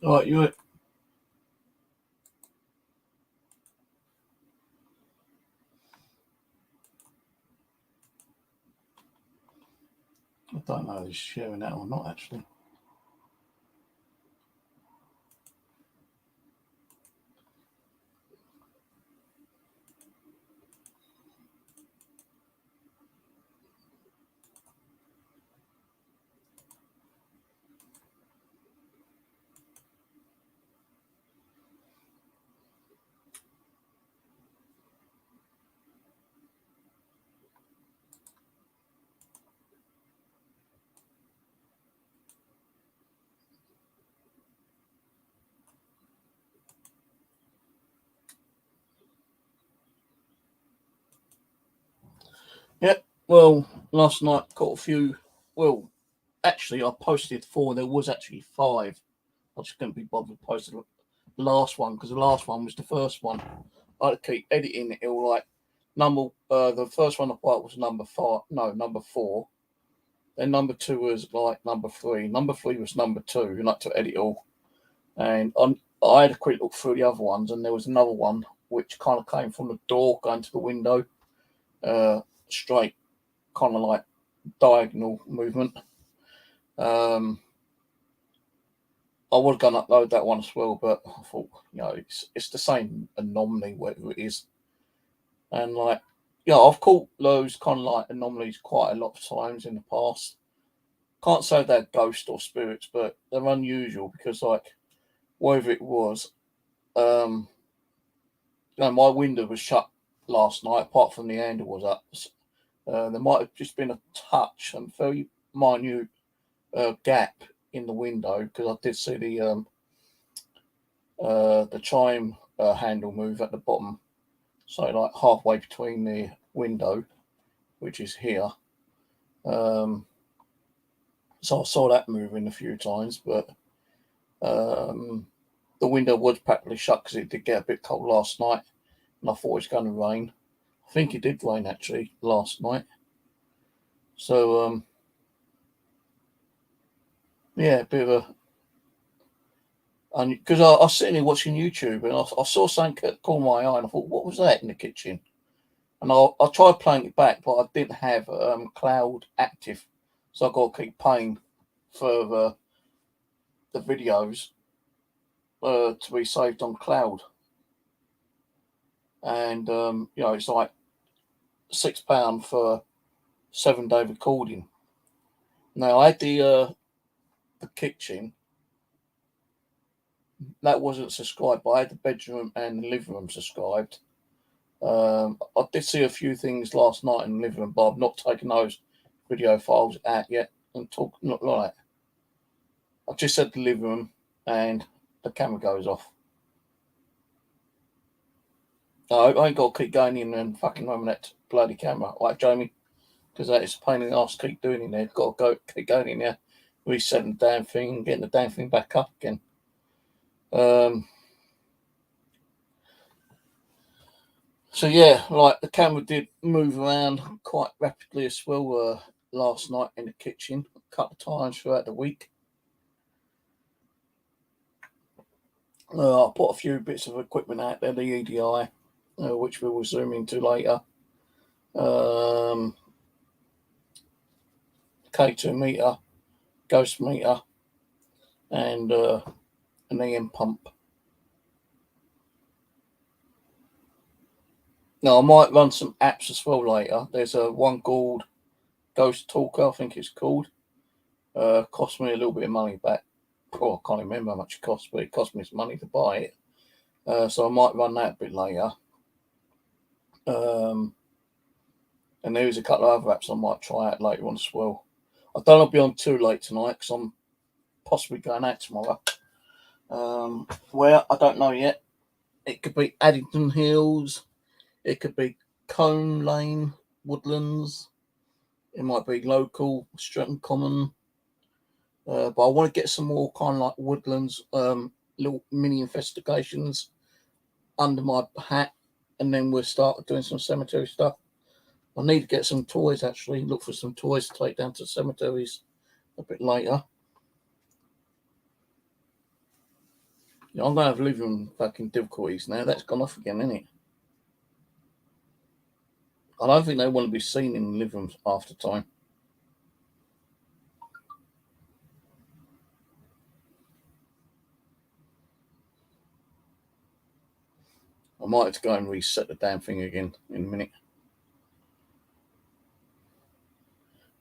Right, you. I don't know if he's sharing that or not, actually. Yep. Well, last night got a few. Well, actually, I posted 4. There was actually 5. I just couldn't be bothered posting the last one because the last one was the first one. I had to keep editing it. It was like the first one I put was number 5. No, number 4. Then number 2 was like number 3. Number 3 was number 2. You like to edit all. And I had a quick look through the other ones, and there was another one which kind of came from the door going to the window, straight, kind of like diagonal movement. I was going to upload that one as well, but I thought, it's the same anomaly, whatever it is. And like, I've caught those kind of like anomalies quite a lot of times in the past. Can't say they're ghosts or spirits, but they're unusual because, like, whatever it was, um, my window was shut last night, apart from the handle was up. There might have just been a touch, a very minute gap in the window because I did see the chime handle move at the bottom, so like halfway between the window, which is here. Um, so I saw that moving a few times, but um, the window was practically shut because it did get a bit cold last night, and I thought it was going to rain. I think it did rain actually last night. So yeah, a bit of a and because I was sitting here watching YouTube and I saw something caught my eye and I thought, what was that in the kitchen? And I tried playing it back, but I didn't have cloud active, so I got to keep paying for the videos to be saved on cloud, and it's like £6 for 7-day recording. Now I had the kitchen that wasn't subscribed, but I had the bedroom and the living room subscribed. I did see a few things last night in the living room, but I've not taken those video files out yet and talk not like I just said the living room and the camera goes off. No, I ain't got to keep going in and fucking running that bloody camera, like Jamie, because that is a pain in the ass to keep doing in there. Got to keep going in there, resetting the damn thing, and getting the damn thing back up again. So yeah, like the camera did move around quite rapidly as well last night in the kitchen a couple of times throughout the week. I put a few bits of equipment out there, the EDI, which we will zoom into later. K2 meter, ghost meter, and an EM pump. Now I might run some apps as well later. There's one called Ghost Talker, I think it's called. Cost me a little bit of money back. Oh, I can't remember how much it cost, but it cost me some money to buy it. So I might run that a bit later. And there's a couple of other apps I might try out later on as well. I don't want to be on too late tonight because I'm possibly going out tomorrow. Where I don't know yet. It could be Addington Hills. It could be Combe Lane, Woodlands. It might be local, Stretton Common. But I want to get some more kind of like Woodlands, little mini investigations under my hat, and then we'll start doing some cemetery stuff. I need to get some toys actually. Look for some toys to take down to cemeteries a bit later. Yeah, I'm going to have living room fucking difficulties now. That's gone off again, isn't it? I don't think they want to be seen in the living rooms after time. I might have to go and reset the damn thing again in a minute.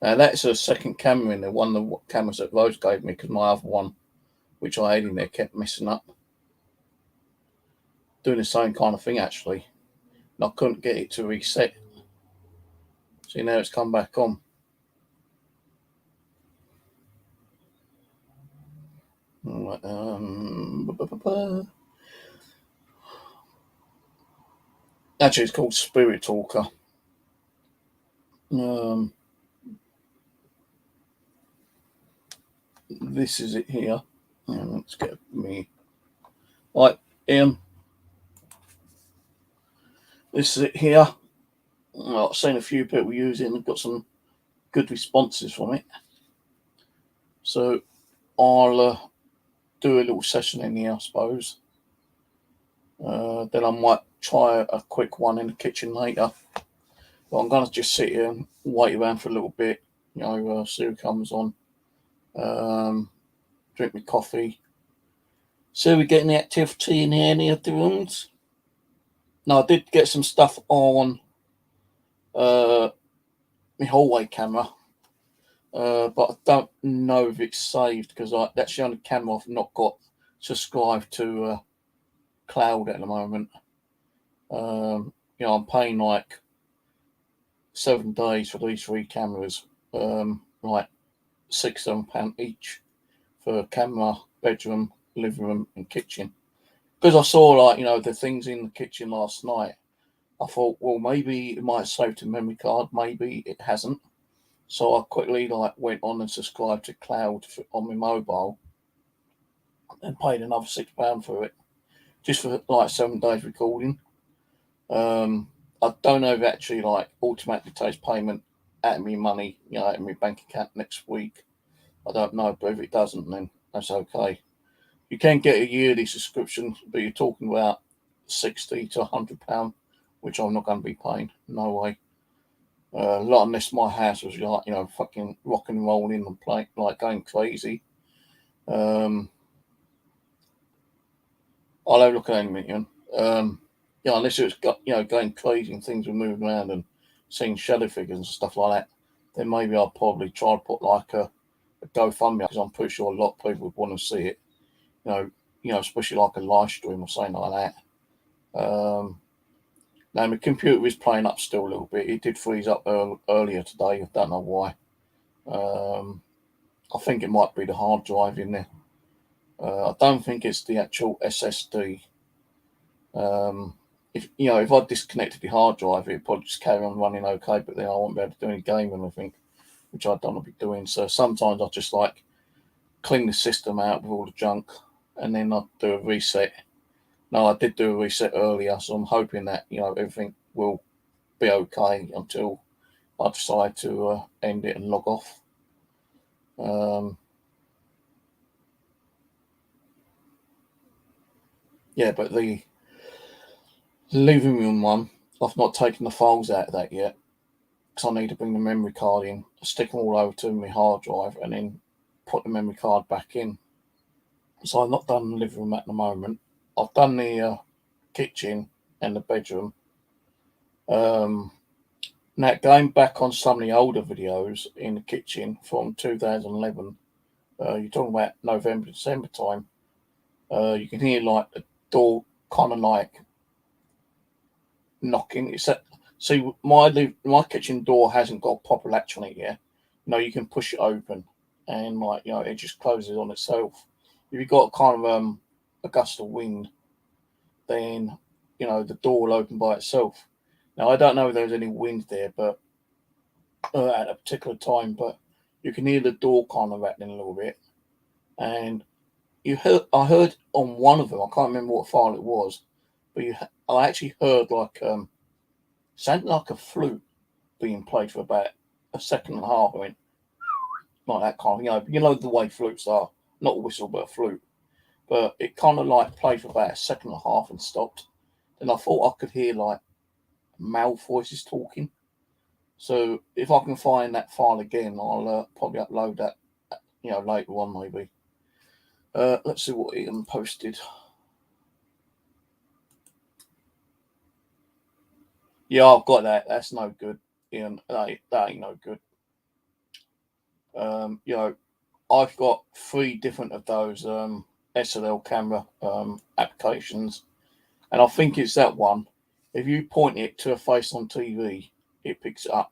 Now that's a second camera in there. One of the cameras that Rose gave me because my other one, which I had in there, kept messing up. Doing the same kind of thing actually. And I couldn't get it to reset. See, now it's come back on. Actually, it's called Spirit Talker. This is it here. Let's get me. Right, Ian. This is it here. Well, I've seen a few people use it and got some good responses from it. So I'll do a little session in here, I suppose. Then I might try a quick one in the kitchen later. But I'm going to just sit here and wait around for a little bit. See who comes on. Drink my coffee. So we getting the activity in here, any of the rooms? No, I did get some stuff on my hallway camera. But I don't know if it's saved because that's the only camera I've not got subscribed to cloud at the moment. I'm paying like 7 days for these 3 cameras, like £6-7 each for camera, bedroom, living room, and kitchen. Because I saw the things in the kitchen last night, I thought, well, maybe it might have saved a memory card, maybe it hasn't. So I quickly went on and subscribed to cloud on my mobile and paid another £6 for it, just for 7 days recording. I don't know if it actually automatically takes payment out of my money, out of my bank account next week. I don't know, but if it doesn't, then that's okay. You can get a yearly subscription, but you're talking about £60 to £100, which I'm not going to be paying. No way. A lot unless my house was fucking rock and rolling and playing, going crazy. I'll have a look at it in a minute. Unless it was going crazy and things were moving around and seeing shadow figures and stuff like that, then maybe I'll probably try to put a GoFundMe, because I'm pretty sure a lot of people would want to see it. Especially a live stream or something like that. Now my computer is playing up still a little bit. It did freeze up earlier today. I don't know why. I think it might be the hard drive in there. I don't think it's the actual SSD. If I disconnected the hard drive, it'd probably just carry on running okay, but then I won't be able to do any gaming, I think, which I don't want to be doing. So sometimes I just clean the system out with all the junk, and then I do a reset. No, I did do a reset earlier, so I'm hoping that everything will be okay until I decide to end it and log off. But the living room one, I've not taken the files out of that yet, because I need to bring the memory card in, stick them all over to my hard drive, and then put the memory card back in. So I've not done the living room at the moment. I've done the kitchen and the bedroom. Now, going back on some of the older videos in the kitchen from 2011, you're talking about November, December time, you can hear the door kind of knocking. See, my kitchen door hasn't got a proper latch on it yet. You can push it open and it just closes on itself. If you've got kind of a gust of wind, then the door will open by itself. Now I don't know if there's any wind there, but at a particular time, but you can hear the door kind of rattling a little bit. And I heard on one of them, I can't remember what file it was, but I actually heard sounded like a flute being played for about a second and a half. Like that kind of, the way flutes are, not a whistle but a flute. but it kind of like played for about a second and a half and stopped. Then I thought I could hear like male voices talking. So if I can find that file again, I'll probably upload that, later on maybe. Let's see what Ian posted. Yeah, I've got that. That's no good, Ian. That ain't no good. I've got 3 different of those SLL camera applications, and I think it's that one. If you point it to a face on TV, it picks it up.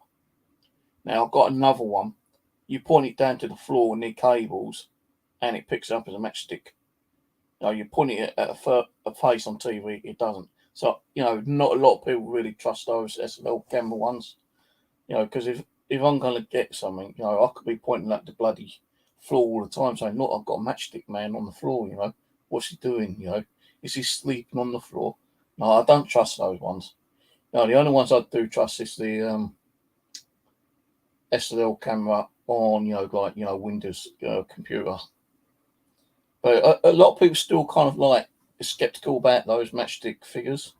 Now I've got another one. You point it down to the floor near cables, and it picks it up as a matchstick. You point it at a face on TV, it doesn't. So not a lot of people really trust those SLL camera ones. Because if I'm gonna get something, I could be pointing at the bloody floor all the time, saying, "Look, I've got a matchstick man on the floor. What's he doing? Is he sleeping on the floor?" No, I don't trust those ones. No, the only ones I do trust is the SLL camera on, Windows computer. But a lot of people still kind of like skeptical about those matchstick figures.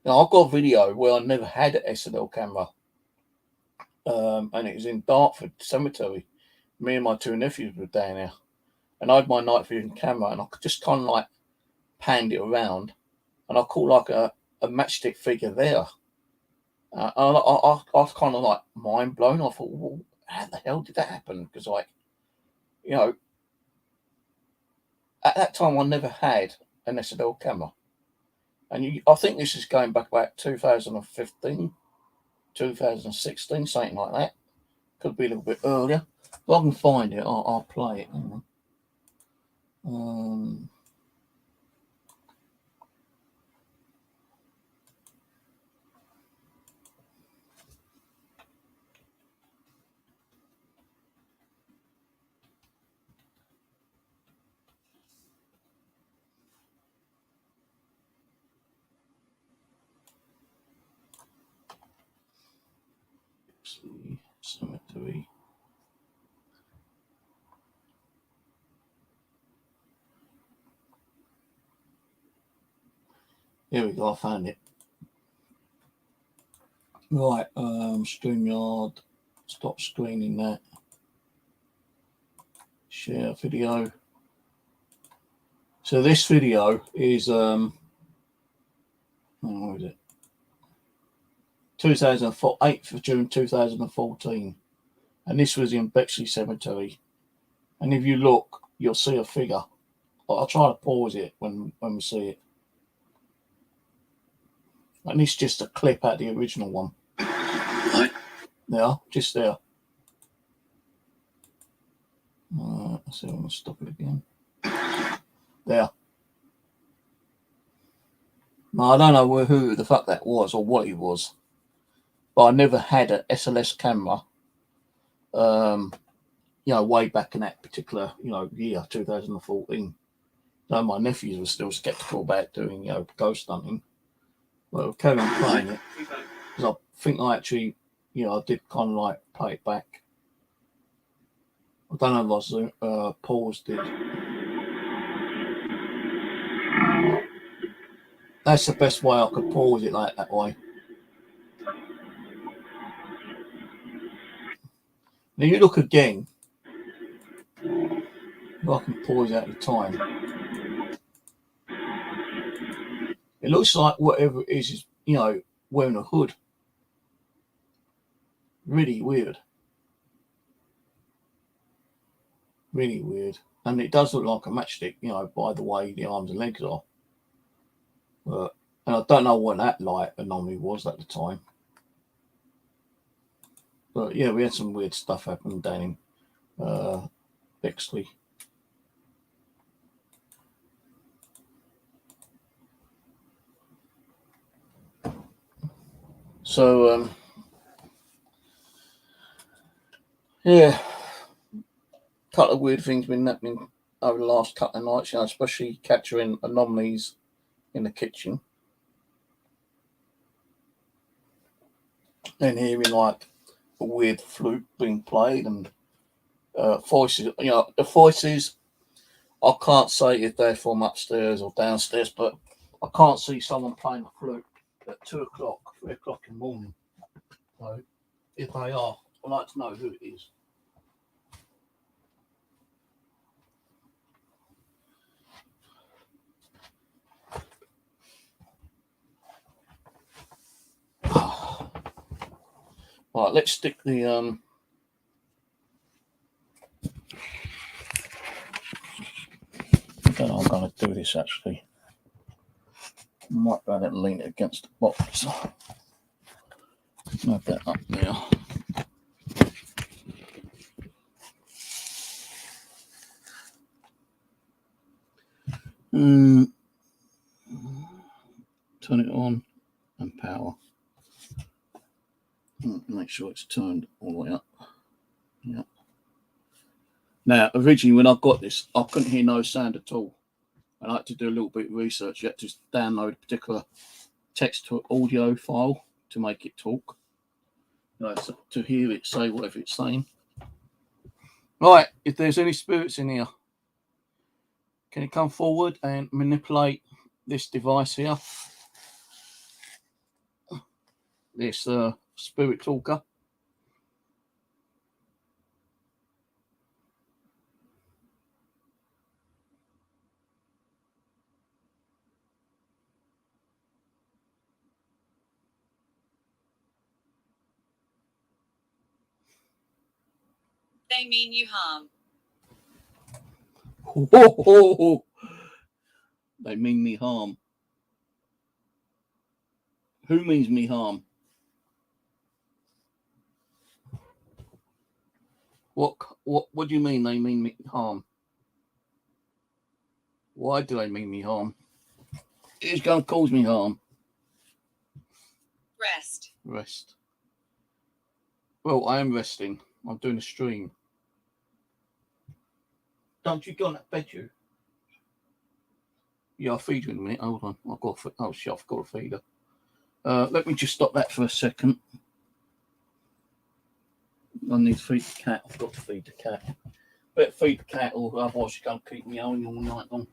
Now, I've got a video where I never had an SLL camera, and it was in Dartford Cemetery. Me and my 2 nephews were down there, and I had my night vision camera, and I could just kind of like panned it around, and I caught like a matchstick figure there. And I was kind of like mind blown. I thought, well, how the hell did that happen? Because at that time I never had an SLL camera, and I think this is going back about 2015, 2016, something like that. Could be a little bit earlier. If I can find it, I'll play it. Cemetery. Here we go, I found it. Right, StreamYard, stop screening that. Share video. So this video is what is it? 2004, 8th of June 2014. And this was in Bexley Cemetery. And if you look, you'll see a figure. I'll try to pause it when we see it. And it's just a clip at the original one. Yeah, just there. Let's see if I'm going to stop it again. There. Now, I don't know who the fuck that was or what it was, but I never had an SLS camera, way back in that particular, year, 2014. My nephews were still skeptical about doing, ghost hunting. Well, carry on playing it, because I think I actually, I did kind of like play it back. I don't know if I paused it. That's the best way I could pause it like that way. Now you look again. If I can pause it at the time. It looks like whatever it is, wearing a hood. Really weird. Really weird. And it does look like a matchstick, by the way the arms and legs are. And I don't know what that light anomaly was at the time. But yeah, we had some weird stuff happen down in Bexley. So, yeah, a couple of weird things been happening over the last couple of nights, especially capturing anomalies in the kitchen. And hearing like a weird flute being played and voices, the voices I can't say if they're from upstairs or downstairs, but I can't see someone playing a flute at 2 o'clock, 3 o'clock in the morning. So if they are, I'd like to know who it is. Right, let's stick the I don't know I'm going to do this actually. I might be able to lean it against the box. Move that up now. Turn it on and power. Make sure it's turned all the way up. Yeah. Now, originally when I got this, I couldn't hear no sound at all. I had to do a little bit of research. You had to download a particular text to audio file to make it talk. So to hear it say whatever it's saying. Right, if there's any spirits in here, can you come forward and manipulate this device here? This spirit talker. They mean you harm. Oh, they mean me harm. Who means me harm? What do you mean they mean me harm? Why do they mean me harm? It's going to cause me harm. Rest. Rest. Well, I am resting. I'm doing a stream. Don't you go on that bed, you? Yeah, I'll feed you in a minute. Hold on. I've got oh shit, I've got to feed her. Let me just stop that for a second. I need to feed the cat. I've got to feed the cat. Better feed the cat, or otherwise she's going to keep me howling all night long.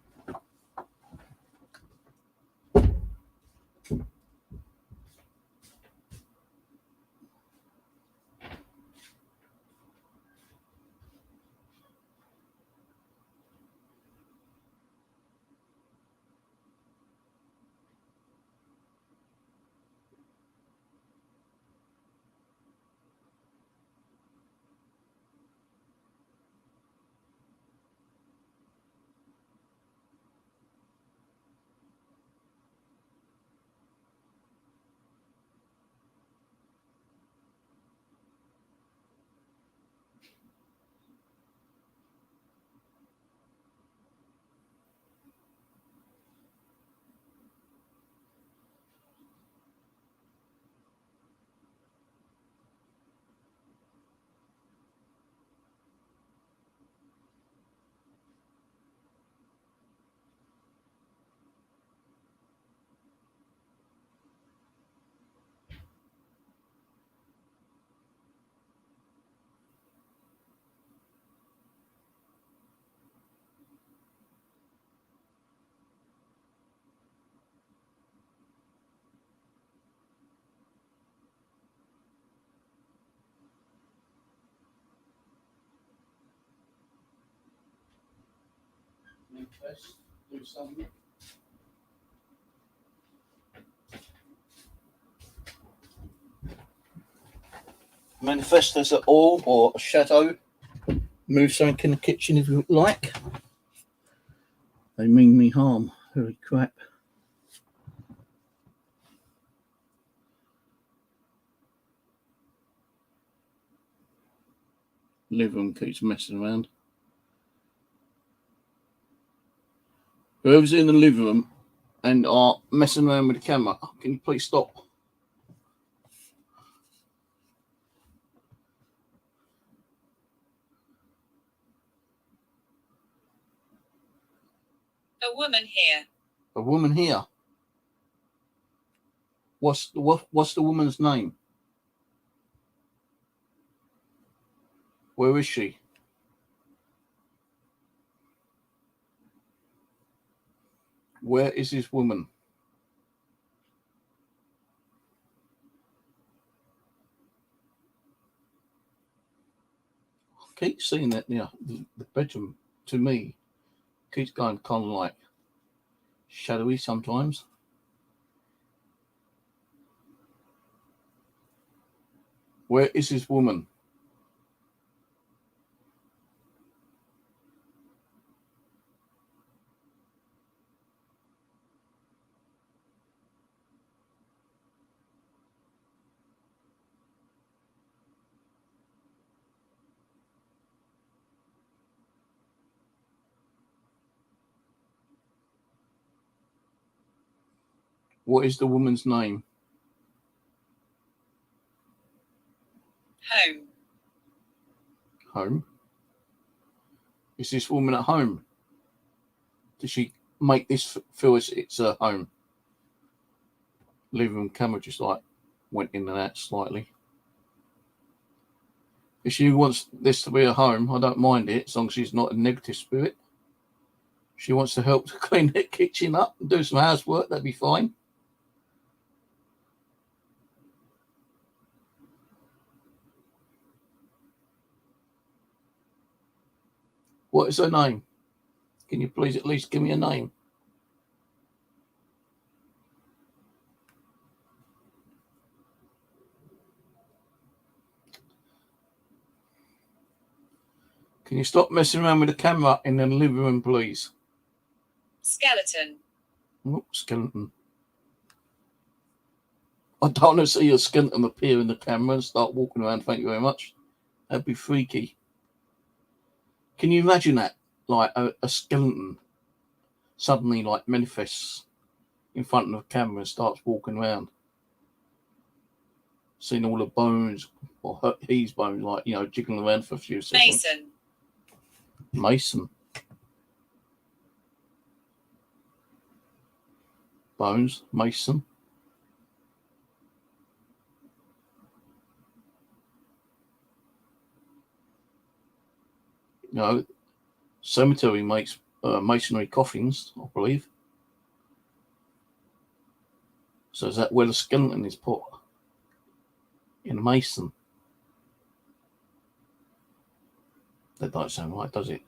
Manifest, do something. Manifest as an orb or a shadow. Move something in the kitchen if you like. They mean me harm. Holy crap. Living room keeps messing around. Whoever's in the living room and are messing around with the camera, can you please stop? A woman here. A woman here. What's the woman's name? Where is she? Where is this woman? I keep seeing that now. The bedroom, to me, keeps going kind of like shadowy sometimes. Where is this woman? What is the woman's name? Home. Home. Is this woman at home? Does she make this feel as it's her home? Living room camera just like went in and out slightly. If she wants this to be a home, I don't mind it as long as she's not a negative spirit. She wants to help to clean that kitchen up and do some housework, that'd be fine. What is her name? Can you please at least give me a name? Can you stop messing around with the camera in the living room, please? Skeleton. Oh, skeleton. I don't want to see your skeleton appear in the camera and start walking around. Thank you very much. That'd be freaky. Can you imagine that? Like a skeleton suddenly like manifests in front of the camera and starts walking around. Seeing all the bones, or his bones, like, you know, jiggling around for a few seconds. Mason. Mason. Bones. Mason. You know, cemetery makes masonry coffins, I believe. So is that where the skeleton is put? In a mason? That don't sound right, does it?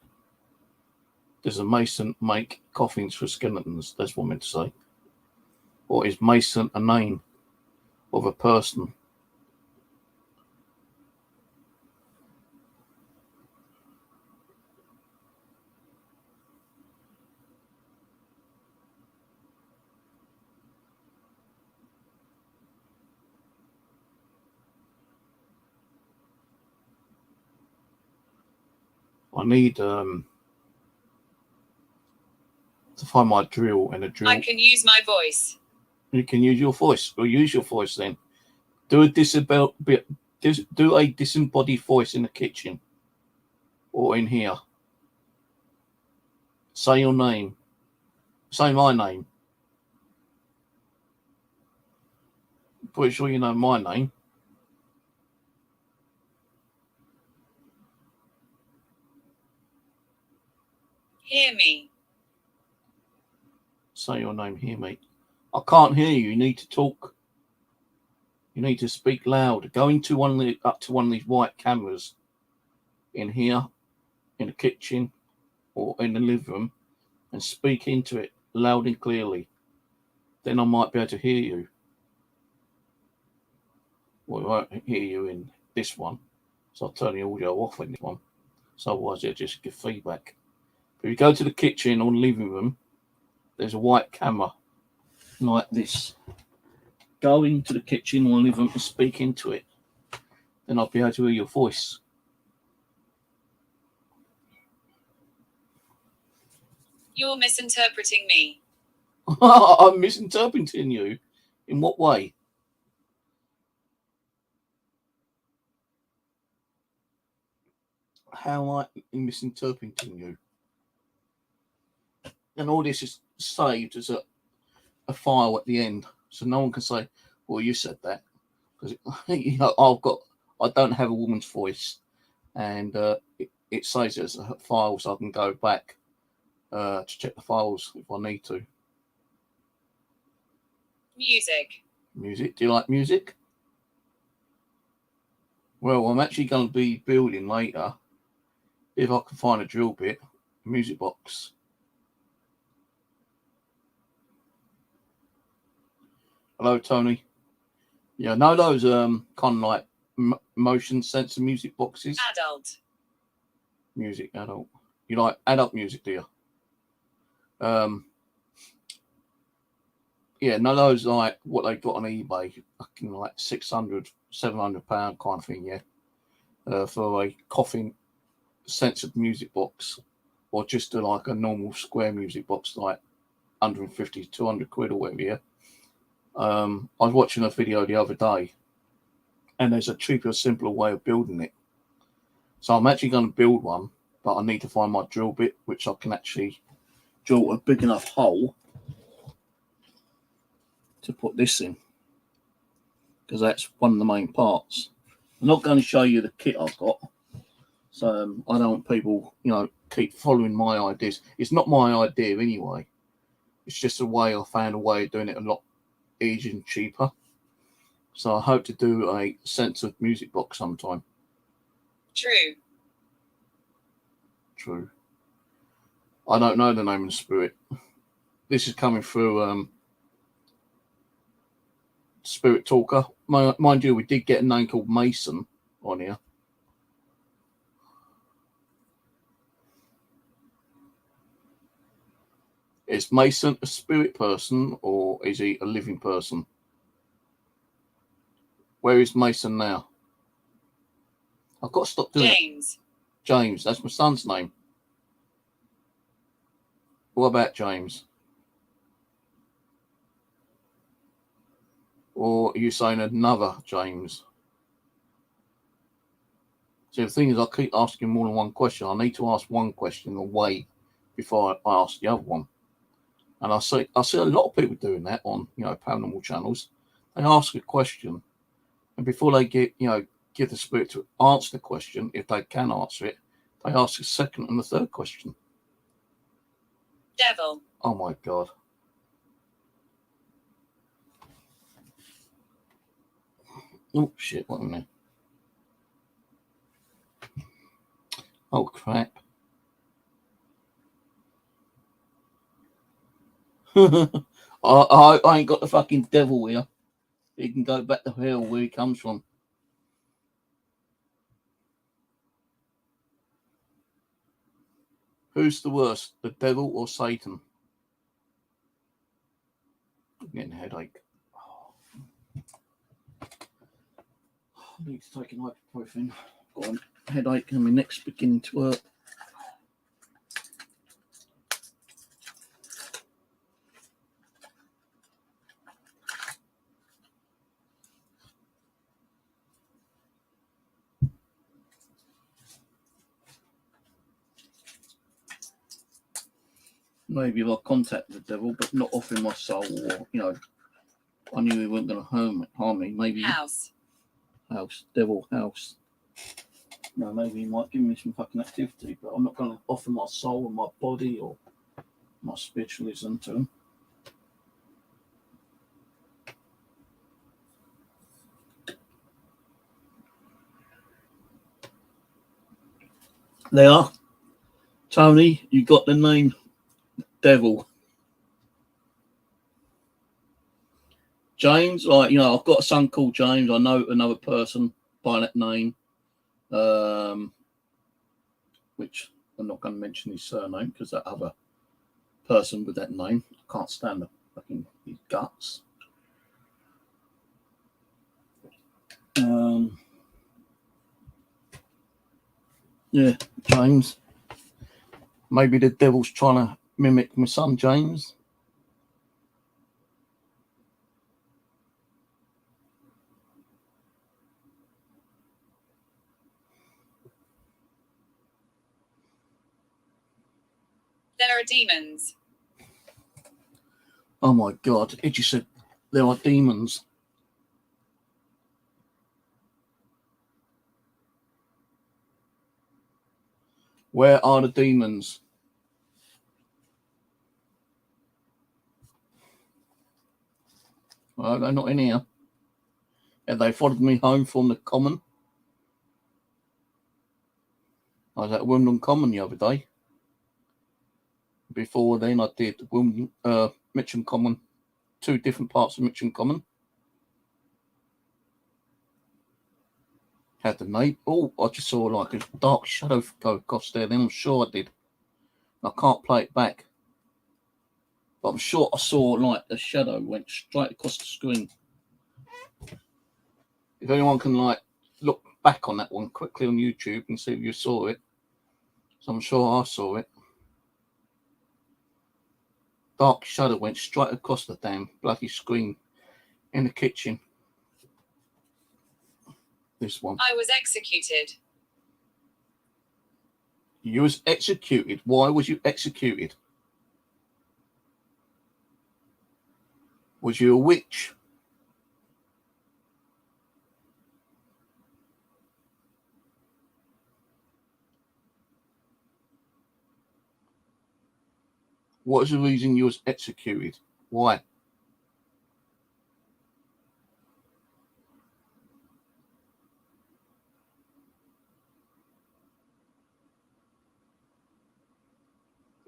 Does a mason make coffins for skeletons? That's what I meant to say. Or is Mason a name of a person? I need to find my drill and a drill. I can use my voice. You can use your voice. Well, use your voice then. Do a disembodied voice in the kitchen or in here. Say your name. Say my name. Pretty sure you know my name. Hear me. Say your name. Hear me. I can't hear you. You need to talk. You need to speak loud. Go into up to one of these white cameras in here, in the kitchen, or in the living room, and speak into it loud and clearly. Then I might be able to hear you. Well, I won't hear you in this one, so I'll turn the audio off in this one. So otherwise it'll just give feedback. But if you go to the kitchen or the living room, there's a white camera like this. Go into the kitchen or the living room and speak into it. Then I'll be able to hear your voice. You're misinterpreting me. I'm misinterpreting you. In what way? How am I misinterpreting you? And all this is saved as a file at the end, so no one can say, "Well, you said that," because you know, I don't have a woman's voice, and it saves it as a file, so I can go back to check the files if I need to. Music. Music. Do you like music? Well, I'm actually going to be building later, if I can find a drill bit, a music box. Hello, Tony. Yeah, I know those kind of like motion sensor music boxes. Adult. Music, adult. You like adult music, do you? Yeah, no, those like what they got on eBay, fucking like 600, 700 pound kind of thing, yeah. For a coffin censored music box, or just like a normal square music box, like 150, 200 quid or whatever, yeah. I was watching a video the other day, and there's a cheaper, simpler way of building it. So I'm actually going to build one, but I need to find my drill bit, which I can actually drill a big enough hole to put this in, because that's one of the main parts. I'm not going to show you the kit I've got, so I don't want people, keep following my ideas. It's not my idea anyway. It's just a way I found a way of doing it a lot easier and cheaper. So I hope to do a censored music box sometime. True. True. I don't know the name of the spirit. This is coming through Spirit Talker. Mind you, we did get a name called Mason on here. Is Mason a spirit person or is he a living person? Where is Mason now? I've got to stop doing James. it. James, that's my son's name. What about James? Or are you saying another James? See, the thing is, I keep asking more than one question. I need to ask one question and wait before I ask the other one. And I see a lot of people doing that on, paranormal channels. They ask a question, and before they give the spirit to answer the question, if they can answer it, they ask a second and a third question. Devil. Oh my God. Oh shit, what a minute. Oh crap. I ain't got the fucking devil here. He can go back to hell where he comes from. Who's the worst, the devil or Satan? I'm getting a headache. I need to take an ibuprofen. Got a headache and my neck's beginning to hurt. Maybe if I contact the devil, but not offering my soul, or I knew he wasn't going to harm me. Maybe House. Devil house. No, maybe he might give me some fucking activity, but I'm not going to offer my soul and my body or my spiritualism to him. They are. Tony, you got the name Devil. James, I've got a son called James. I know another person by that name, which I'm not going to mention his surname because that other person with that name, I can't stand the fucking his guts. Yeah, James. Maybe the devil's trying to mimic my son James. There are demons. Oh my God, it just said there are demons. Where are the demons? Well, they're not in here. Yeah, they followed me home from the common. I was at Wimbledon Common the other day. Before then, I did Wimbledon, Mitcham Common, 2 different parts of Mitcham Common. Had the name. Oh, I just saw like a dark shadow go across there. Then I'm sure I did. I can't play it back, but I'm sure I saw like a shadow went straight across the screen. If anyone can like look back on that one quickly on YouTube and see if you saw it, so I'm sure I saw it. Dark shadow went straight across the damn bloody screen in the kitchen. This one. I was executed. You was executed. Why was you executed? Was you a witch? What is the reason you was executed? Why?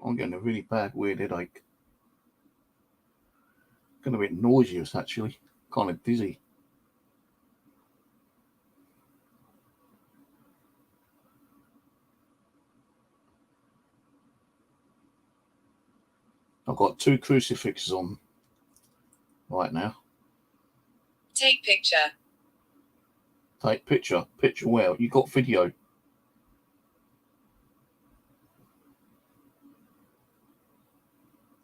I'm getting a really bad weird headache. Getting a bit nauseous actually. Kind of dizzy. I've got 2 crucifixes on right now. Take picture. Take picture. Picture where? You got video.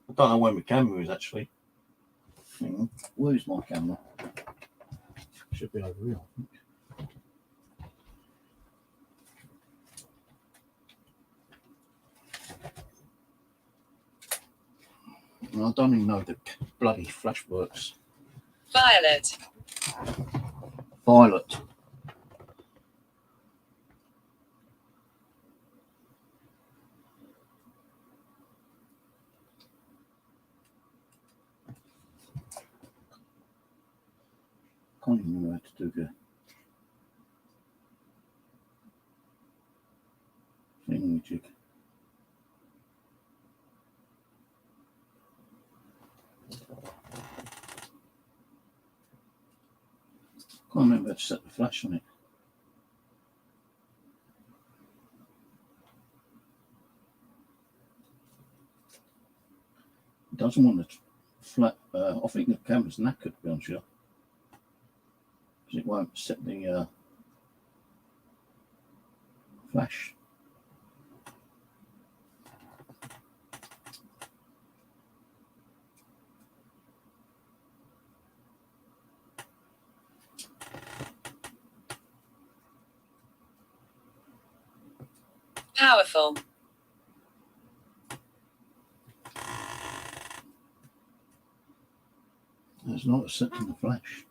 I don't know where my camera is actually. Hang on. Where's my camera? Should be over here, I think. I don't even know the bloody flash works. Violet. Violet. Can't even remember how to do the thingamajig. Can't remember how to set the flash on it. It doesn't want to flat. I think the camera's knackered, to be honest with you. Because it won't set the flash. Powerful. It's not setting the flash.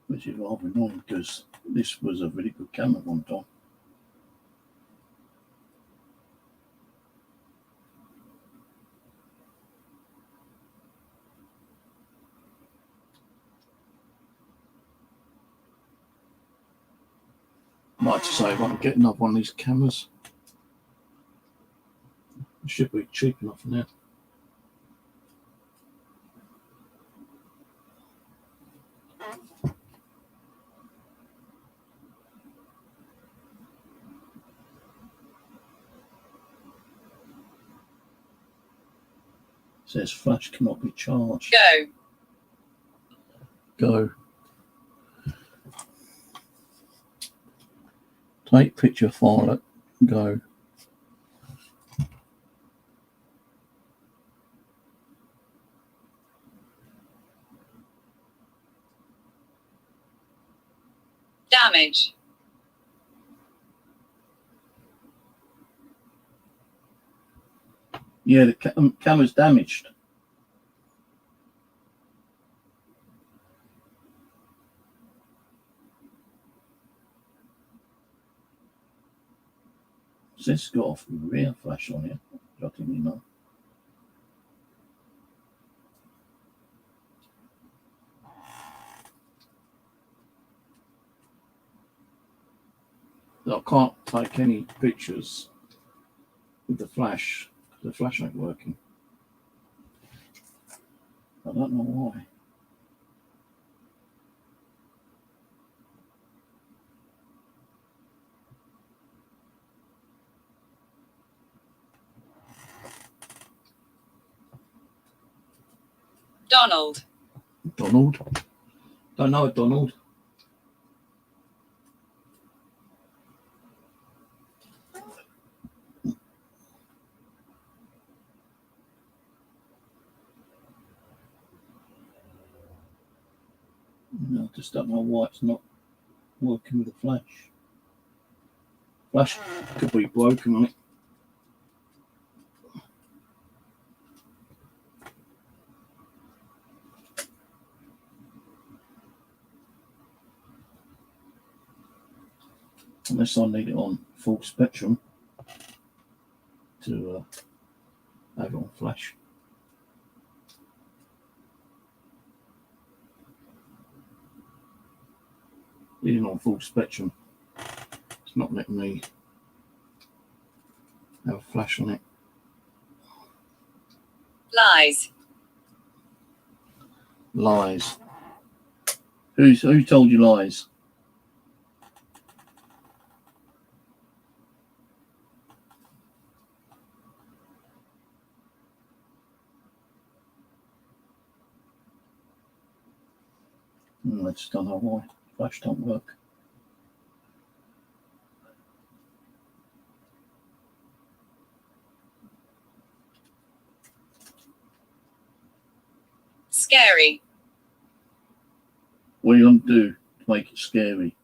Which is rather annoying because this was a really good camera at one time. Might have to say if I can get another one of these cameras. It should be cheap enough now. It says flash cannot be charged. Go. Go. Take picture, Violet. Go. Damage. Yeah, the camera's damaged. So it's got a rear flash on it. I didn't even know. I can't take any pictures with the flash. The flash ain't working. I don't know why. Donald. Donald? Don't know a Donald. I just don't know why it's not working with the flash. Flash could be broken on it. Unless I need it on full spectrum to have it on flash. Even on full spectrum, it's not letting me have a flash on it. Lies. Lies. Who told you lies? I just don't know why. Flash don't work. Scary. What are you going to do to make it scary?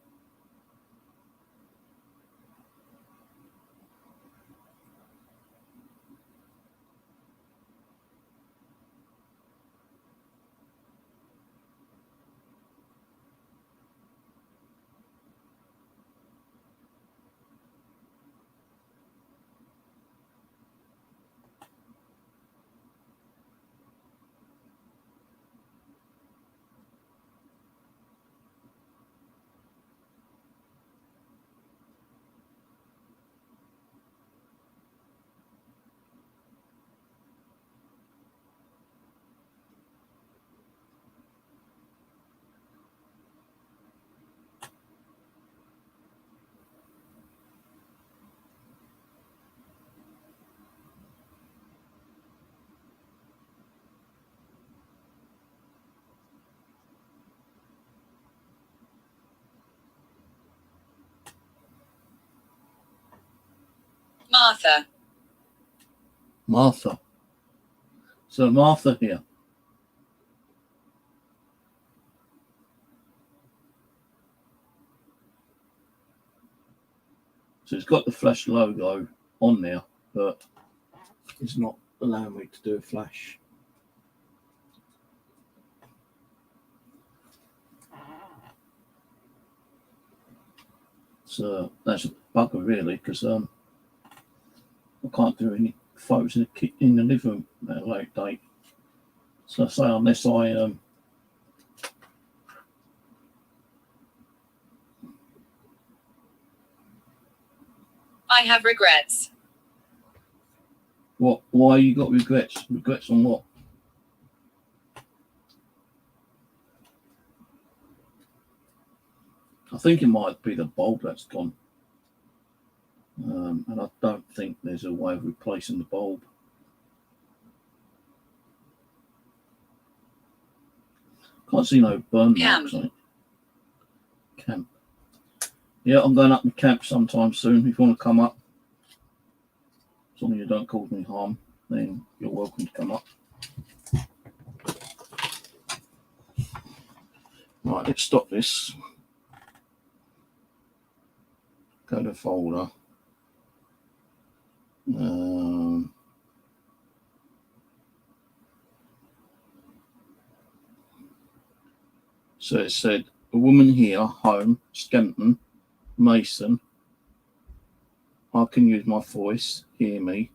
Martha. Martha. So Martha here. So it's got the flash logo on there, but it's not allowing me to do a flash. So that's a bugger really, because I can't do any photos in the living room at a late date. So I say unless I have regrets. what? Why you got regrets? Regrets on what? I think it might be the bulb that's gone, and I don't think there's a way of replacing the bulb. Can't see no burn marks on it. Camp. Yeah, I'm going up to camp sometime soon. If you want to come up, as long as you don't cause me harm, then you're welcome to come up. Right, let's stop this. Go to folder. So it said a woman here, home, Skempton, Mason. I can use my voice, hear me.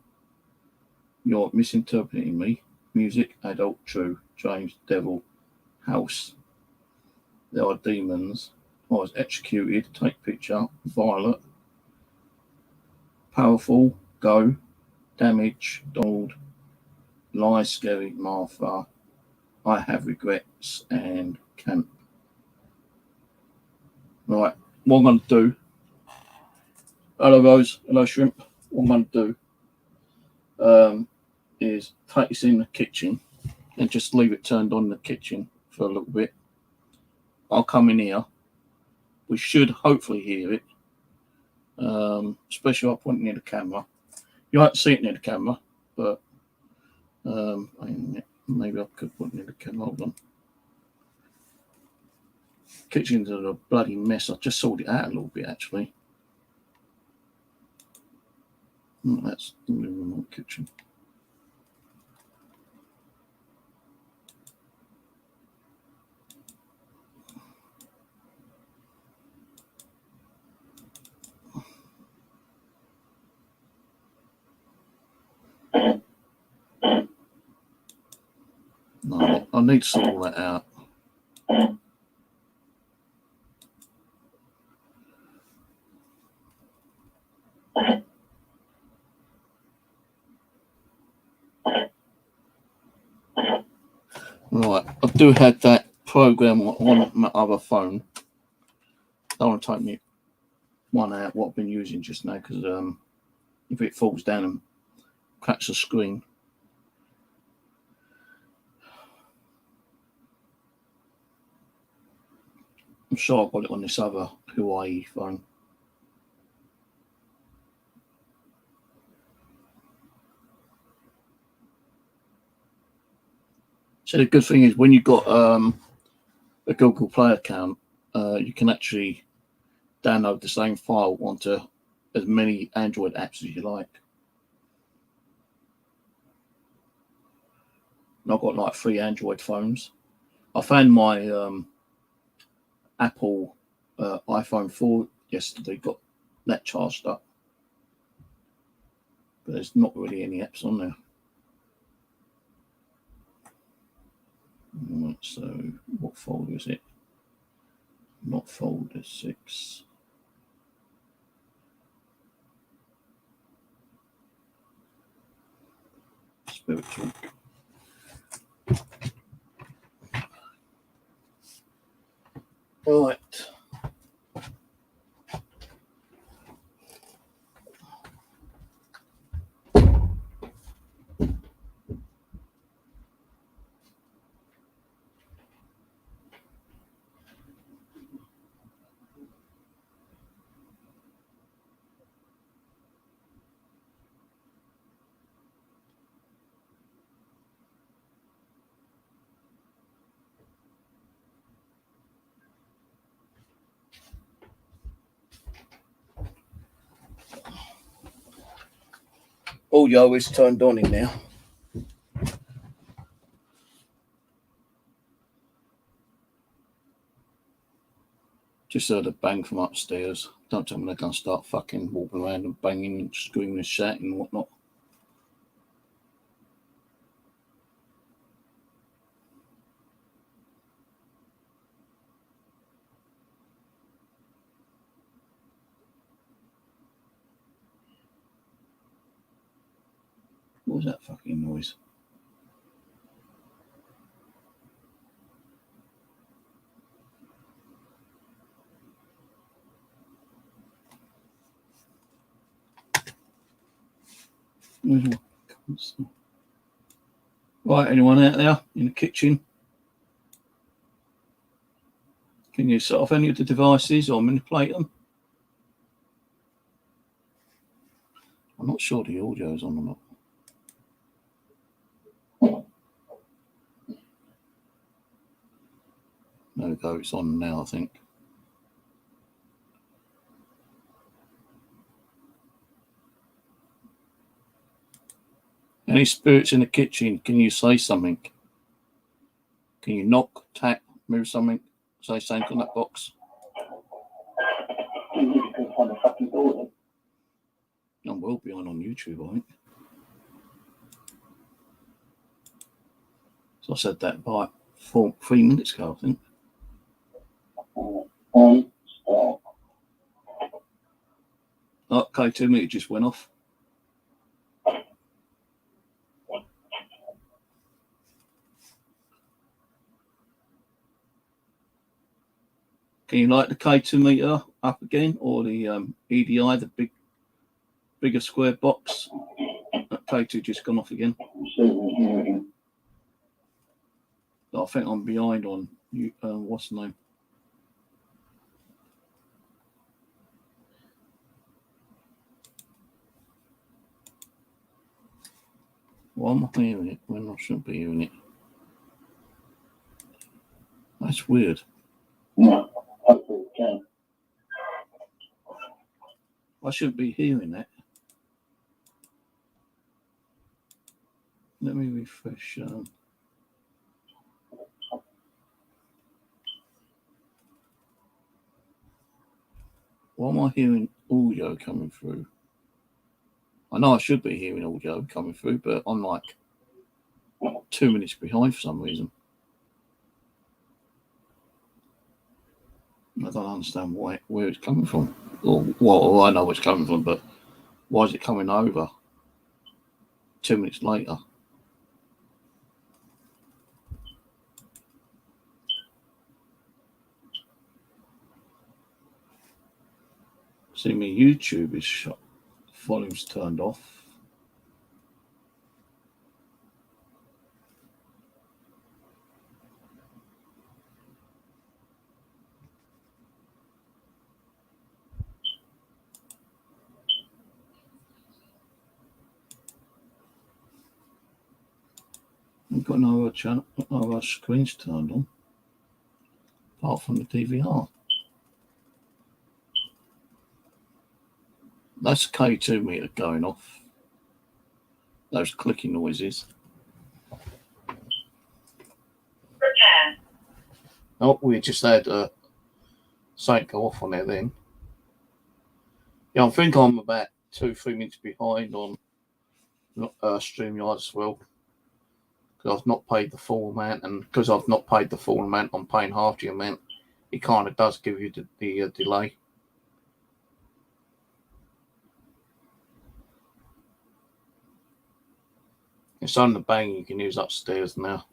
You're misinterpreting me. Music, adult, true. James, devil, house. There are demons. I was executed. Take picture. Violet. Powerful. Go. Damage. Donald. Lie, scary. Martha. I have regrets. And camp. Right. What I'm going to do. Hello, Rose. Hello, Shrimp. What I'm going to do is take this in the kitchen and just leave it turned on in the kitchen for a little bit. I'll come in here. We should hopefully hear it, especially if I point it near the camera. You won't see it near the camera, but maybe I could put it near the camera. Hold on. Kitchen's a bloody mess. I just sorted it out a little bit, actually. That's the living room kitchen. No, I need to sort all that out. Right, I do have that program on my other phone. I don't want to take me one out what I've been using just now because if it falls down and cracks the screen. I'm sure I've got it on this other Hawaii phone. So the good thing is when you've got a Google Play account, you can actually download the same file onto as many Android apps as you like. And I've got like 3 Android phones. I found my Apple iPhone 4 yesterday, got that charged up. But there's not really any apps on there. Right, so what folder is it? Not folder 6. Spiritual. Right. Audio is turned on in now. Just heard a bang from upstairs. Don't tell me they're going to start fucking walking around and banging and screaming and shouting and whatnot. What was that fucking noise? Right, anyone out there in the kitchen? Can you set off any of the devices or manipulate them? I'm not sure the audio is on or not. There we go, it's on now, I think. Any spirits in the kitchen, can you say something? Can you knock, tap, move something, say something on that box? I'm well behind on YouTube, I think. So I said that about 3 minutes ago, I think. Okay, 2 minutes just went off. Can you light the K2 meter up again, or the EDI, the bigger square box? That K2 just gone off again. I think I'm behind on what's the name? Why am I hearing it when I shouldn't be hearing it? That's weird. No, hopefully it can. I shouldn't be hearing that. Let me refresh. Why am I hearing audio coming through? I know I should be hearing audio coming through, but I'm like 2 minutes behind for some reason. I don't understand where it's coming from. Well, I know where it's coming from, but why is it coming over 2 minutes later? See, my YouTube is shut. Volume's turned off. I've got no other channel, no other screens turned on, apart from the DVR. That's K2 meter going off. Those clicking noises. Prepare. Oh, we just had something go off on there then. Yeah, I think I'm about 2-3 minutes behind on StreamYard as well. Because I've not paid the full amount, and because I've not paid the full amount, I'm paying half the amount. It kind of does give you the delay. It's on the bang you can use upstairs now.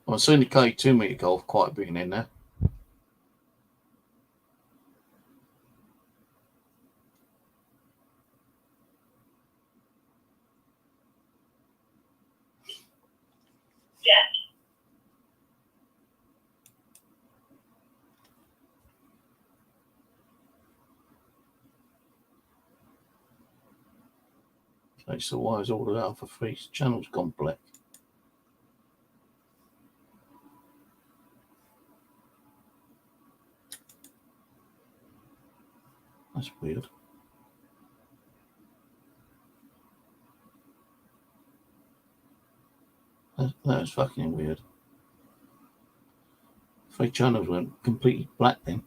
I've seen the K2 meter go off quite a bit in there. Yes. Okay, so why is all of that for 3 channels gone black? That's weird. That is fucking weird. 3 channels went completely black then.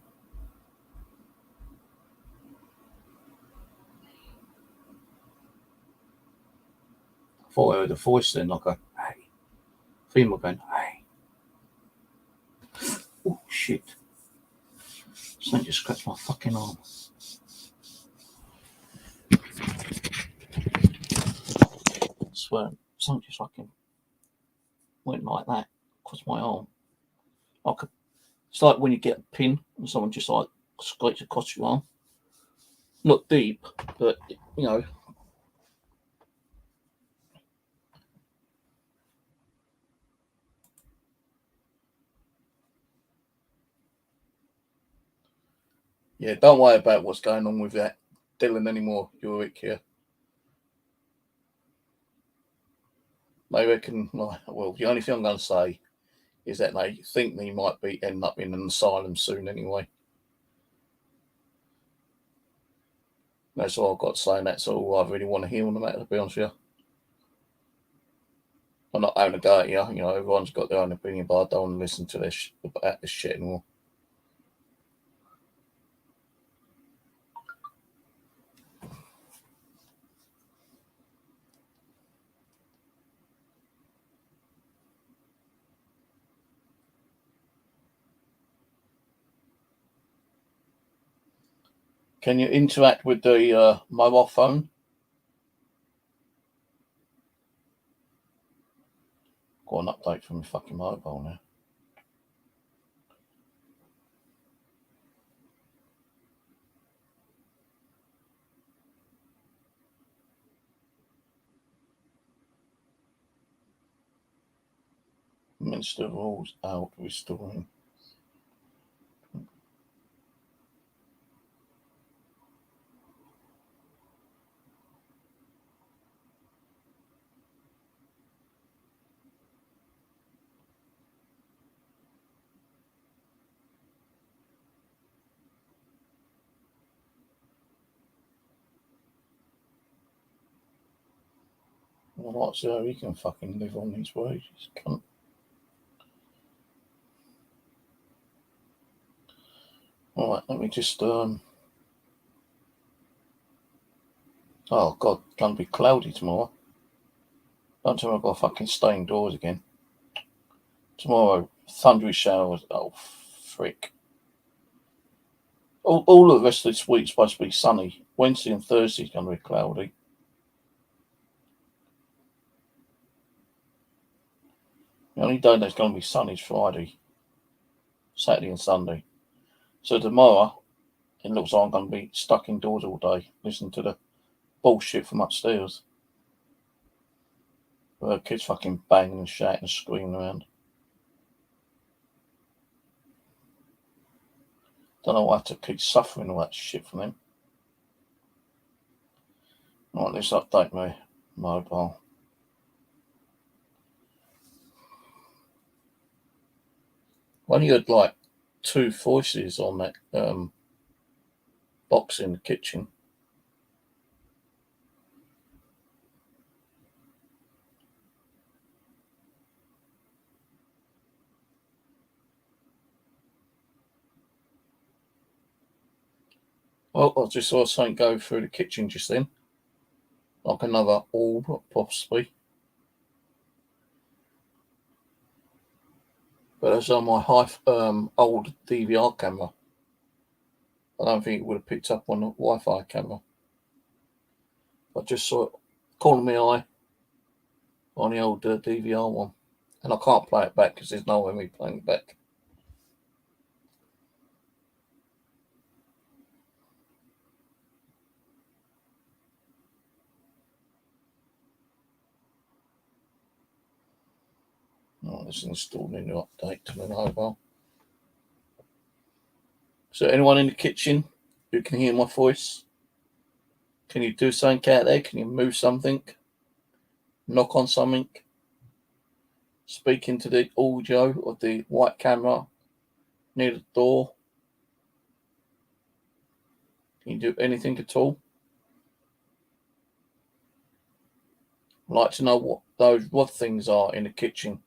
I thought I heard a voice then, like a hey. Female going, hey. Oh shit. Something just scratched my fucking arm. I swear, something just fucking went like that across my arm. It's like when you get a pin and someone just like scrapes across your arm. Not deep, but you know. Yeah, don't worry about what's going on with that Dylan anymore. You're Rick here. They reckon, well, the only thing I'm going to say is that they think they might be end up in an asylum soon anyway. That's all I've got to say, and that's all I really want to hear on the matter, to be honest with I'm not having a go at you. You know, everyone's got their own opinion, but I don't want to listen to this about this shit anymore. Can you interact with the mobile phone? Got an update from my fucking mobile now. Minister rules out restoring. Well, like, so he can fucking live on his wages, cunt. Alright, let me just oh god, gonna be cloudy tomorrow. Don't tell me I've got to fucking stay indoors again. Tomorrow, thundery showers. Oh, frick. All of the rest of this week's supposed to be sunny. Wednesday and Thursday's going to be cloudy. The only day that's going to be sunny is Friday, Saturday and Sunday. So tomorrow, it looks like I'm going to be stuck indoors all day, listening to the bullshit from upstairs. Where kids fucking banging and shouting and screaming around. Don't know why I have to keep suffering all that shit from them. Right, let's update my mobile. I only heard like 2 voices on that box in the kitchen. Well, I just saw something go through the kitchen just then. Like another orb, possibly. But it's on my old DVR camera. I don't think it would have picked up on the Wi-Fi camera. I just saw it calling me eye on the old DVR one. And I can't play it back because there's no way me playing it back. Oh, this is installed a new update to the mobile. So anyone in the kitchen who can hear my voice? Can you do something out there? Can you move something? Knock on something? Speak into the audio of the white camera near the door? Can you do anything at all? I'd like to know what those ROD things are in the kitchen.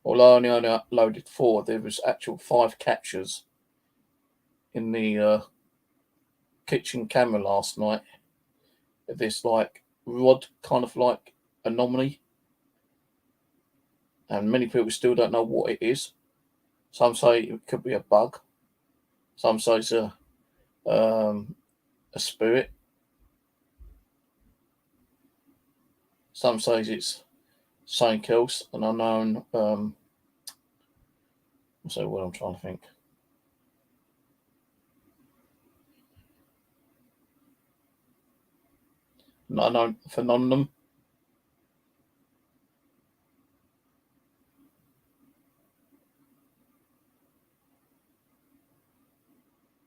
Although I only uploaded 4, there was actual 5 captures in the kitchen camera last night. This like ROD kind of like anomaly, and many people still don't know what it is. Some say it could be a bug. Some say it's a spirit. Some say it's something else, an unknown. So what I'm trying to think. An unknown phenomenon.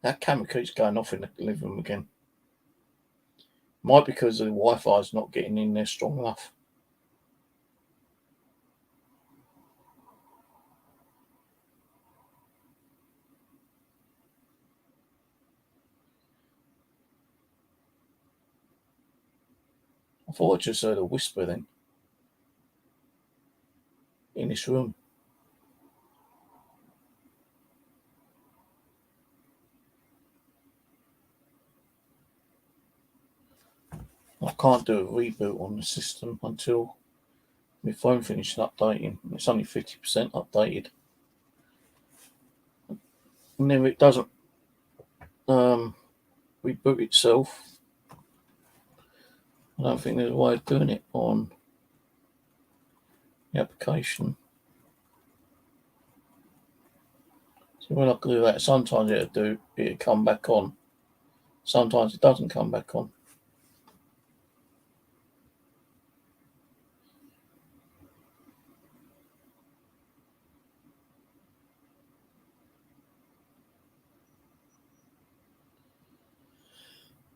That camera keeps going off in the living room again. Might be because the Wi-Fi is not getting in there strong enough. I thought I just heard a whisper then. in this room. I can't do a reboot on the system until my phone finishes updating. It's only 50% updated. And if it doesn't reboot itself, I don't think there's a way of doing it on the application. So when I do that, sometimes it'll come back on. Sometimes it doesn't come back on.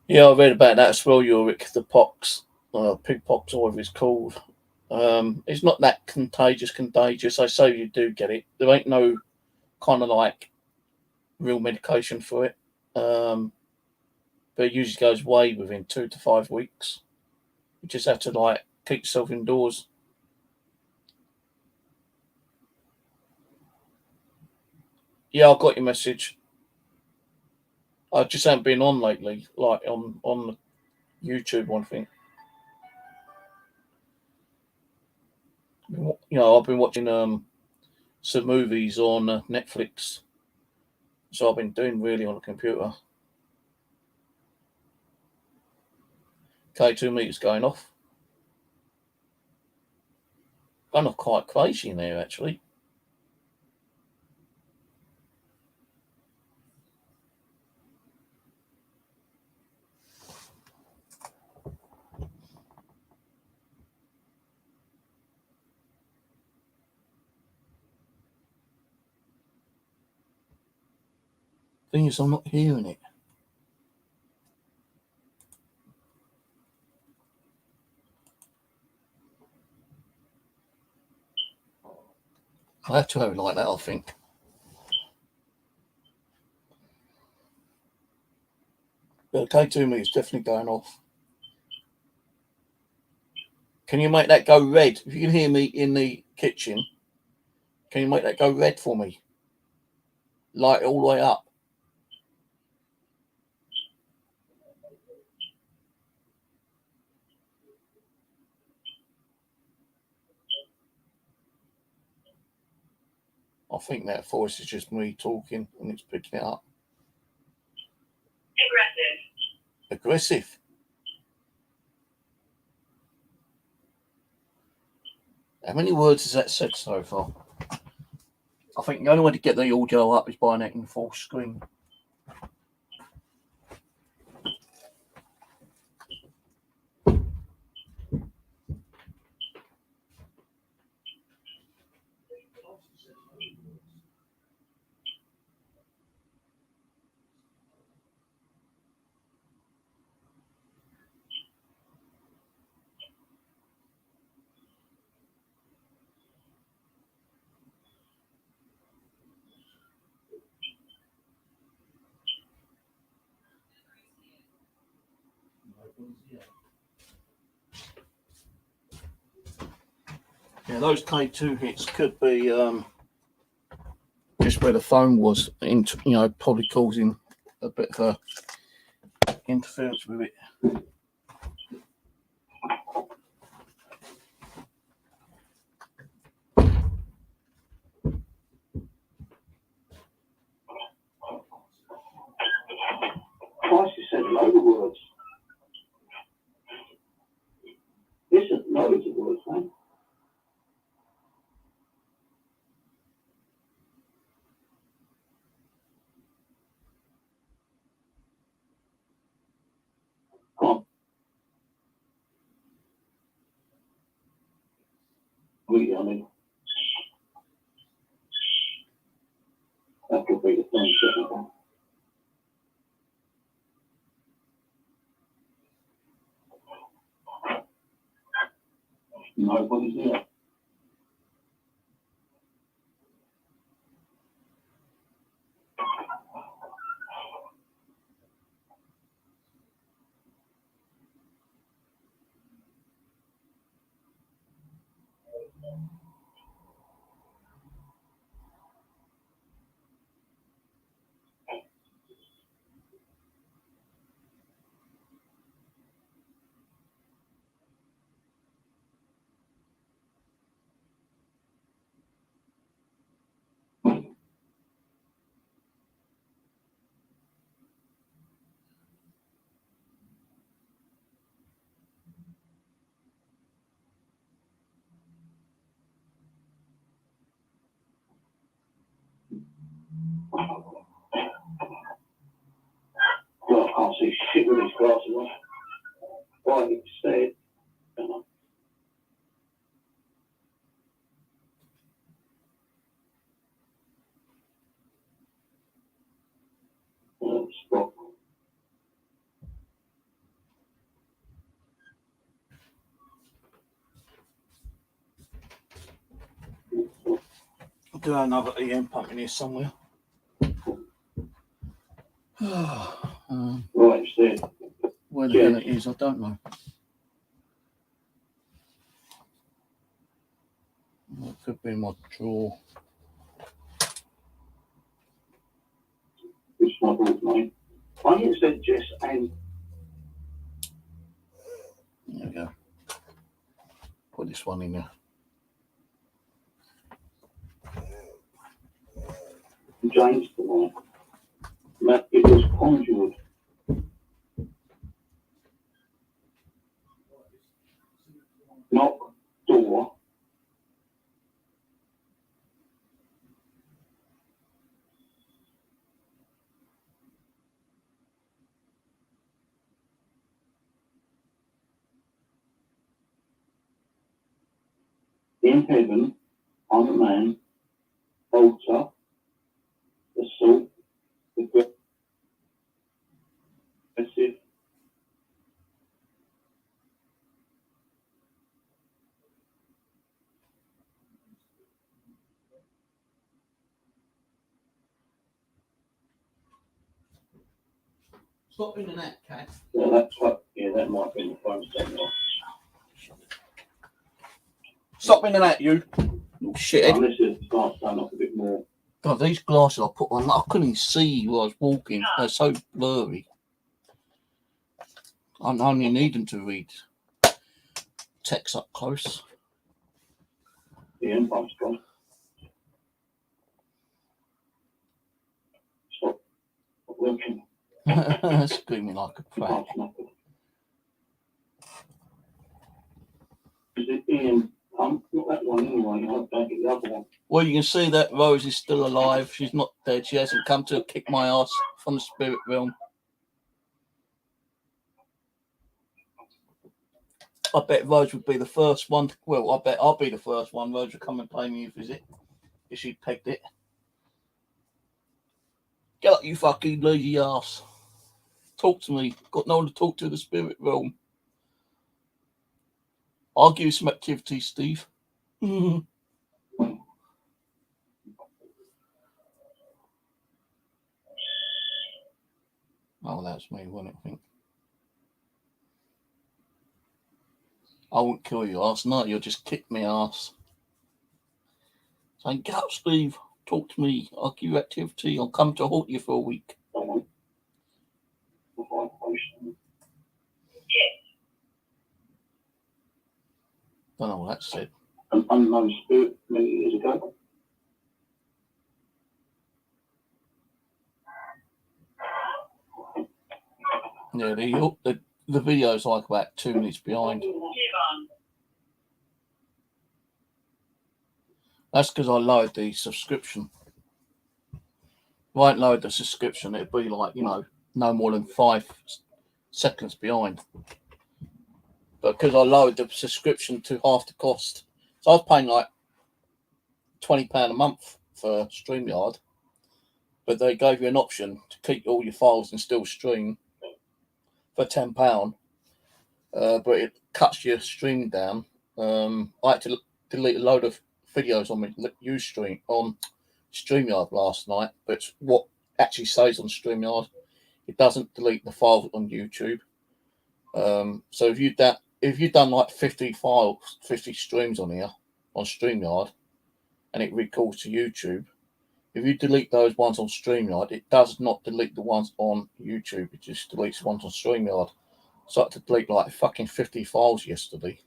Yeah, I read about that as well, Ulrich, the pox, pig pox, or whatever it's called. It's not that contagious. I say you do get it. There ain't no kind of like real medication for it. But it usually goes away within 2 to 5 weeks. You just have to like keep yourself indoors. Yeah, I got your message. I just haven't been on lately, like on YouTube, one thing. You know, I've been watching some movies on Netflix, so I've been doing really on the computer. K2 meters going off. Going off quite crazy in there, actually. Thing is, I'm not hearing it. I have to have it like that, I think. But K2 meter's definitely going off. Can you make that go red? If you can hear me in the kitchen, can you make that go red for me? Light it all the way up. I think that voice is just me talking and it's picking it up. Aggressive. How many words has that said so far? I think the only way to get the audio up is by it in full screen. Yeah, those K2 hits could be just where the phone was, probably causing a bit of interference with it. Twice you said load of words. Isn't loads of words, man. Come on. Really, I mean, that could be the thing, shouldn't it? Nobody's here. do another EM pump in here somewhere. Right, it's there. Where the hell it is, I don't know. It could be in my drawer. It's my daughter's name. I think it said Jess and There we go. Put this one in there. James tonight. It was conjured. Knock, door. In heaven, I'm a man, altar, the salt, the aggressive. Stop in the net, cat. Yeah, that's what, yeah, that might be the phone setting off. Stop in the net, you. Little shithead. Unless it starts going off a bit more. God, these glasses I put on, I couldn't even see while I was walking. They're so blurry. I only need them to read text up close. The end pump's gone. Stop working. Screaming like a You prat. can't snuff it. Is it Ian pump? Not that one anyway. I don't get the other one. Well, you can see that Rose is still alive. She's not dead. She hasn't come to kick my ass from the spirit realm. I bet Rose would be the first one. Well, I bet I'll be the first one. Rose would come and pay me a visit if she pegged it. Get up, you fucking lazy ass. Talk to me. Got no one to talk to in the spirit realm. I'll give you some activity, Steve. Oh, that's me, wasn't it? I think. I won't kill you ass. No, you'll just kick me ass. Saying, get up, Steve. Talk to me. I'll give you activity. I'll come to haunt you for a week. Someone. Don't know what that said. An unknown spirit many years ago. Yeah, the video's like about 2 minutes behind. Live on. That's because I lowered the subscription. If I hadn't lowered the subscription, it'd be like, no more than 5 seconds behind. But because I lowered the subscription to half the cost, so I was paying like £20 a month for StreamYard, but they gave you an option to keep all your files and still stream for £10. But it cuts your stream down. I had to delete a load of videos on my Ustream on StreamYard last night, but what actually says on StreamYard, it doesn't delete the files on YouTube. So if you've done like 50 streams on here on StreamYard, and it records to YouTube, if you delete those ones on StreamYard, it does not delete the ones on YouTube. It just deletes the ones on StreamYard. So I had to delete like fucking 50 files yesterday.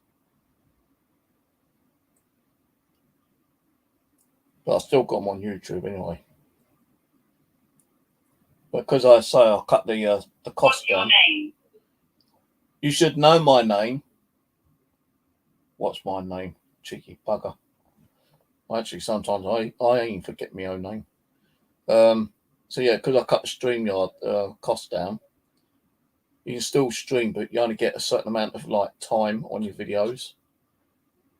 But I still got them on YouTube anyway. Because I say I'll cut the cost What's your down. name? You should know my name. What's my name? Cheeky bugger. Actually, sometimes I even forget my own name. So yeah, because I cut the StreamYard cost down, you can still stream, but you only get a certain amount of like time on your videos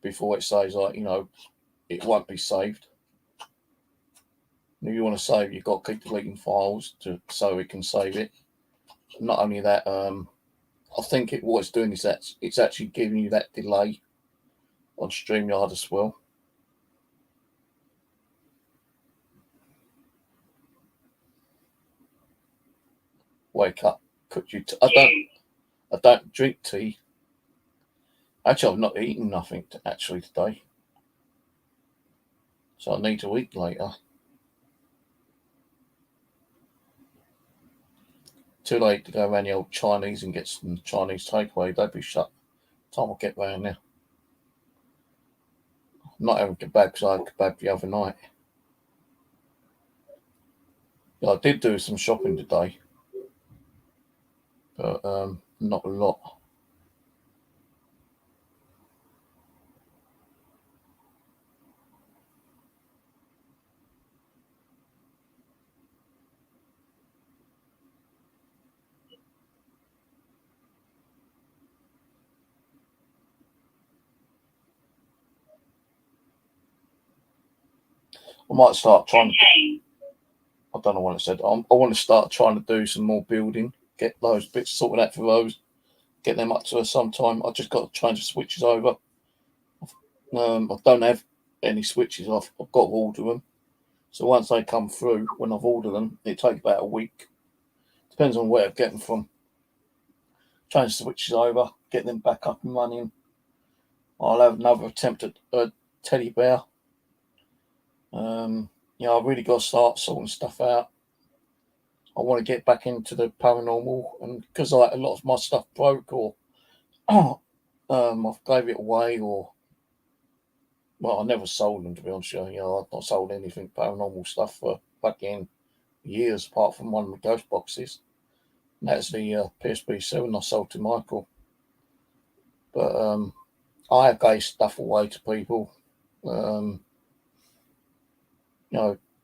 before it says like, it won't be saved. If you want to save, you've got to keep deleting files so it can save it. Not only that, I think what it's doing is that it's actually giving you that delay on StreamYard as well. wake up, cook you. I don't drink tea. Actually, I've not eaten nothing actually today, so I need to eat later. Too late to go around the old Chinese and get some Chinese takeaway. They'd be shut. Time I'll get round there. I'm not having kebab because I had kebab the other night. Yeah, I did do some shopping today, but not a lot. I might start trying to. I don't know what I said. I want to start trying to do some more building. Get those bits sorted out for those. Get them up to us sometime. I just got to change the switches over. I don't have any switches. I've got to order them. So once they come through, when I've ordered them, it takes about a week. Depends on where I get them from. Change the switches over, get them back up and running. I'll have another attempt at a teddy bear. I really got to start sorting stuff out. I want to get back into the paranormal, and because a lot of my stuff broke, or I've gave it away, or I never sold them, to be honest with you. I've not sold anything paranormal stuff for fucking years, apart from one of the ghost boxes. And that's the PSP 7 I sold to Michael. But I gave stuff away to people.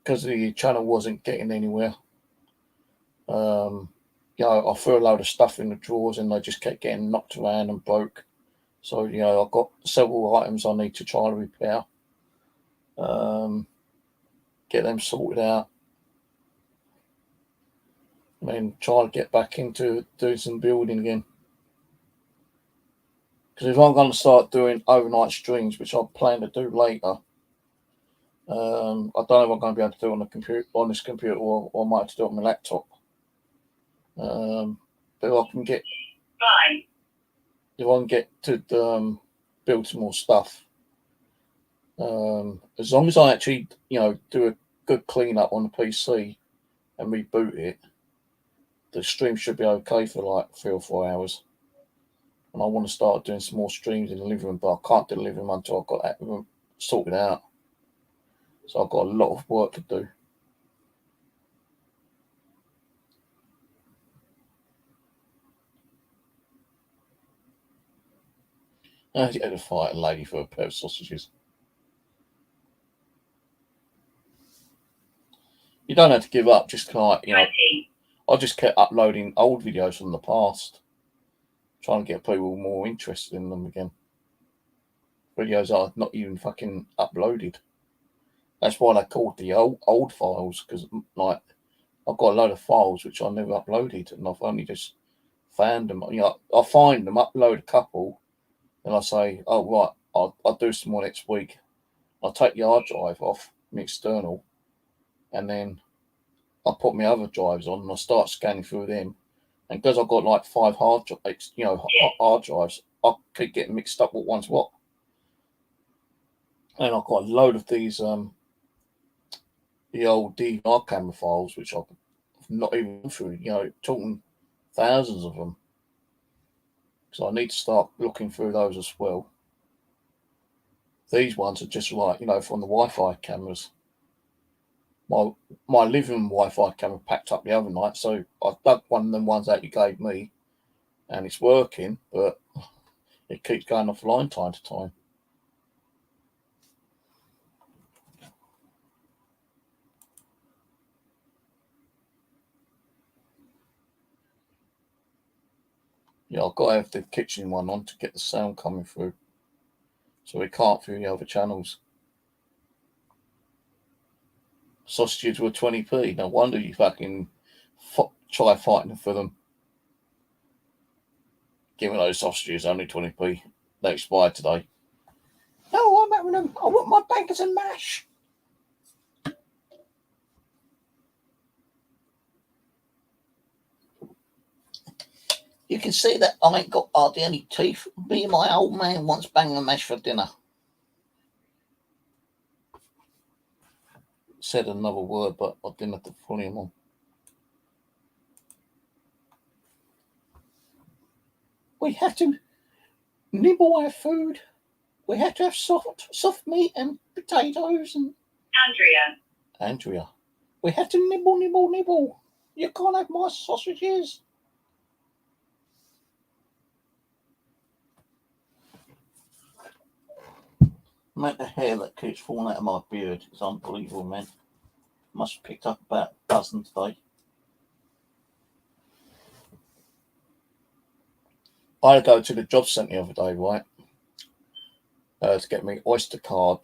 Because the channel wasn't getting anywhere. I threw a load of stuff in the drawers and they just kept getting knocked around and broke. So, I've got several items I need to try to repair. Get them sorted out. And then try to get back into doing some building again. Because if I'm going to start doing overnight streams, which I plan to do later, I don't know if I'm going to be able to do it on this computer, or I might have to do it on my laptop. But I can get, if I can get to build some more stuff, as long as I actually, do a good clean up on the PC and reboot it, the stream should be okay for like 3 or 4 hours. And I want to start doing some more streams in the living room, but I can't do the living room until I've got that room sorted out. So I've got a lot of work to do. I had to fight a lady for a pair of sausages. You don't have to give up, just like, I just kept uploading old videos from the past, trying to get people more interested in them again. Videos I've not even fucking uploaded. That's why they called the old files, because like I've got a load of files which I never uploaded, and I've only just found them. I find them, upload a couple, and I say, oh right, I'll do some more next week. I'll take the hard drive off, my external, and then I put my other drives on and I start scanning through them. And because I've got like 5 hard drives, I keep getting mixed up with one's what. And I've got a load of these the old DVR camera files, which I've not even through, talking thousands of them. So I need to start looking through those as well. These ones are just like, from the Wi-Fi cameras. My living room Wi-Fi camera packed up the other night, so I dug one of them ones that you gave me, and it's working, but it keeps going offline time to time. Yeah, I've got to have the kitchen one on to get the sound coming through, so we can't through the other channels. Sausages were 20p. No wonder you fucking try fighting for them. Giving those sausages only 20p. They expired today. No, I'm having them. I want my bacon and mash. You can see that I ain't got hardly any teeth. Me and my old man once banged a mash for dinner. Said another word, but I didn't have to follow him on. We had to nibble our food. We had to have soft meat and potatoes and... Andrea. We had to nibble. You can't have my sausages. Mate, the hair that keeps falling out of my beard is unbelievable, man. Must have picked up about a dozen today. I had to go to the job centre the other day, right? To get me Oyster card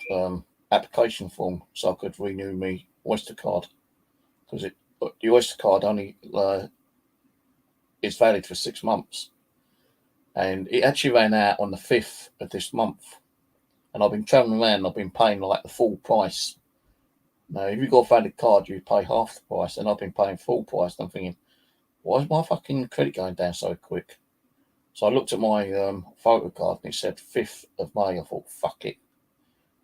application form so I could renew my Oyster card. Because the Oyster card only is valid for 6 months. And it actually ran out on the 5th of this month. And I've been travelling around, I've been paying like the full price. Now, if you've got a valid card, you pay half the price, and I've been paying full price. And I'm thinking, why is my fucking credit going down so quick? So I looked at my photo card, and it said 5th of May. I thought, fuck it.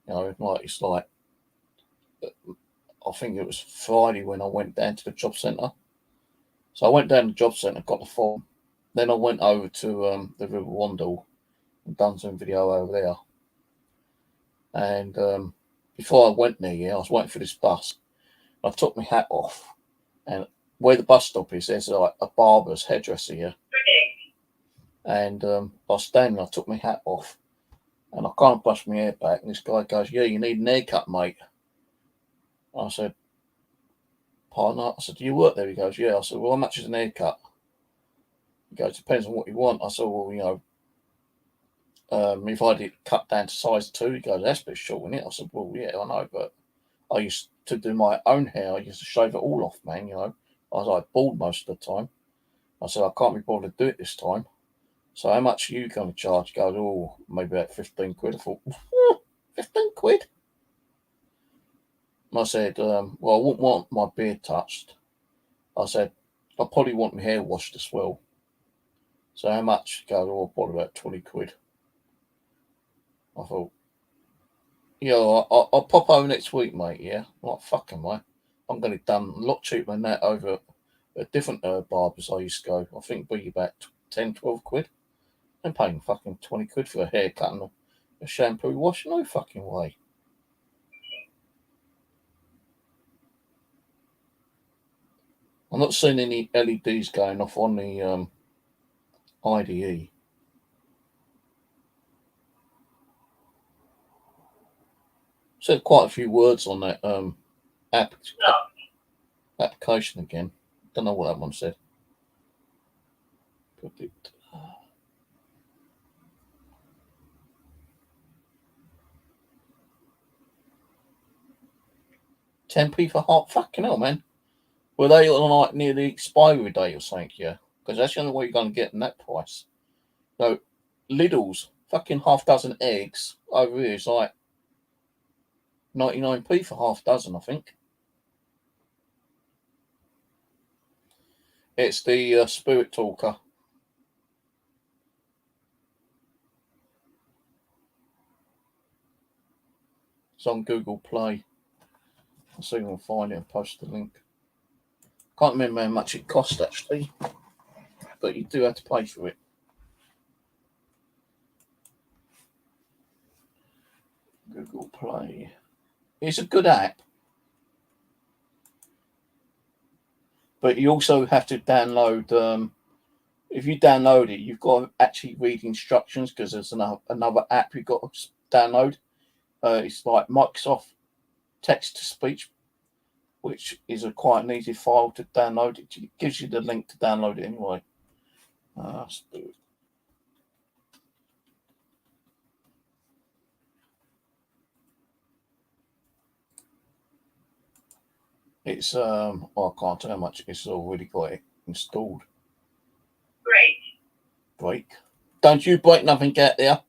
You know, it's like, I think it was Friday when I went down to the job centre. So I went down to the job centre, got the form. Then I went over to the River Wandle and done some video over there. And before I went there, I was waiting for this bus. I took my hat off, and where the bus stop is, there's like a barber's hairdresser here. And I was standing, I took my hat off, and I kind of brushed my hair back, and this guy goes, "Yeah, you need an haircut, mate." I said, "Pardon?" I said, "Do you work there?" He goes, "Yeah." I said, "Well, how much is an haircut?" He goes, "Depends on what you want." I said, "Well, if I did cut down to size 2, he goes, "That's a bit short, isn't it?" I said, "Well, yeah, I know, but I used to do my own hair. I used to shave it all off, man, I was like bald most of the time." I said, "I can't be bothered to do it this time. So how much are you going to charge?" He goes, "Oh, maybe about 15 quid. I thought, 15 quid? And I said, "Well, I wouldn't want my beard touched." I said, "I probably want my hair washed as well. So how much?" He goes, "Oh, probably about 20 quid. I thought, "Yeah, I'll pop over next week, mate, yeah?" I'm like, fucking mate. I'm going to get done a lot cheaper than that over at different barbers I used to go. I think it'd be about 10, 12 quid. I'm paying fucking 20 quid for a haircut and a shampoo wash. No fucking way. I'm not seeing any LEDs going off on the IDE. Said quite a few words on that application again. Don't know what that one said. Put it. 10p for half. Fucking hell, man. Were they on like near the expiry date or something? Yeah, because that's the only way you're going to get in that price. No, Lidl's fucking half dozen eggs over here is like 99p for half dozen, I think. It's the Spirit Talker. It's on Google Play. I'll see if I can find it and post the link. Can't remember how much it cost actually, but you do have to pay for it. Google Play. It's a good app, but you also have to download. If you download it, you've got to actually read instructions because there's another app you've got to download. It's like Microsoft Text to Speech, which is quite an easy file to download. It gives you the link to download it anyway. It's I can't tell how much it's already got it installed. Break. Don't you break nothing out there.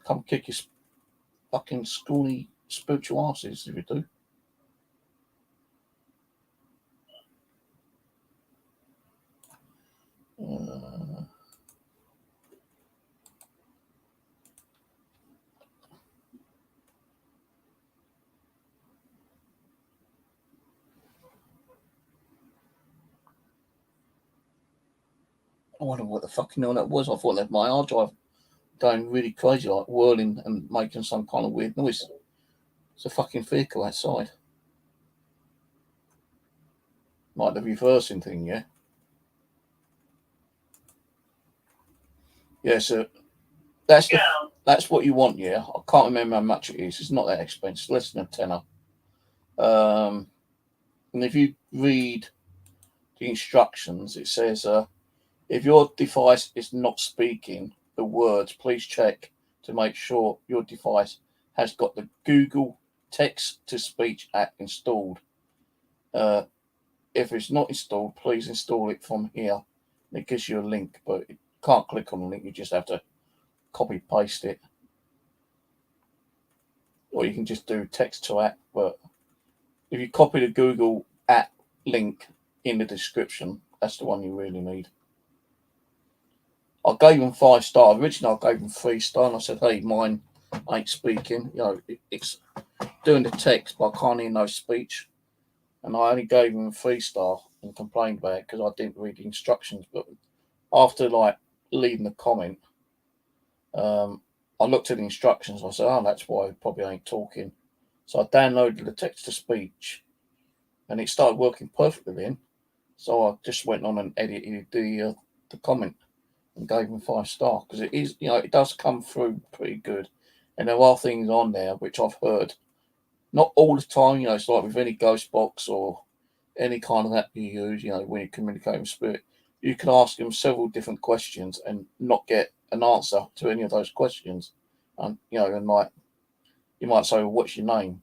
Come kick your fucking scrawny spiritual asses if you do. I wonder what the fucking hell that was. I thought that my hard drive going really crazy, like whirling and making some kind of weird noise. It's a fucking vehicle outside. Like the reversing thing, yeah? Yeah, so that's what you want, yeah? I can't remember how much it is. It's not that expensive, less than a tenner. And if you read the instructions, it says, if your device is not speaking the words, please check to make sure your device has got the Google text-to-speech app installed. If it's not installed, please install it from here. It gives you a link, but you can't click on the link. You just have to copy paste it, or you can just do text to app. But if you copy the Google app link in the description, that's the one you really need. I gave them 5 stars. Originally, I gave them 3 stars. And I said, hey, mine ain't speaking. You know, it's doing the text, but I can't hear no speech. And I only gave them 3 stars and complained about it because I didn't read the instructions. But after like leaving the comment, I looked at the instructions. I said, oh, that's why it probably ain't talking. So I downloaded the text to speech, and it started working perfectly then. So I just went on and edited the comment and gave them 5 stars because it is, you know, it does come through pretty good. And there are things on there which I've heard, not all the time, you know, it's like with any ghost box or any kind of app you use, you know, when you communicate with spirit, you can ask them several different questions and not get an answer to any of those questions. And, you know, and like, you might say, well, what's your name?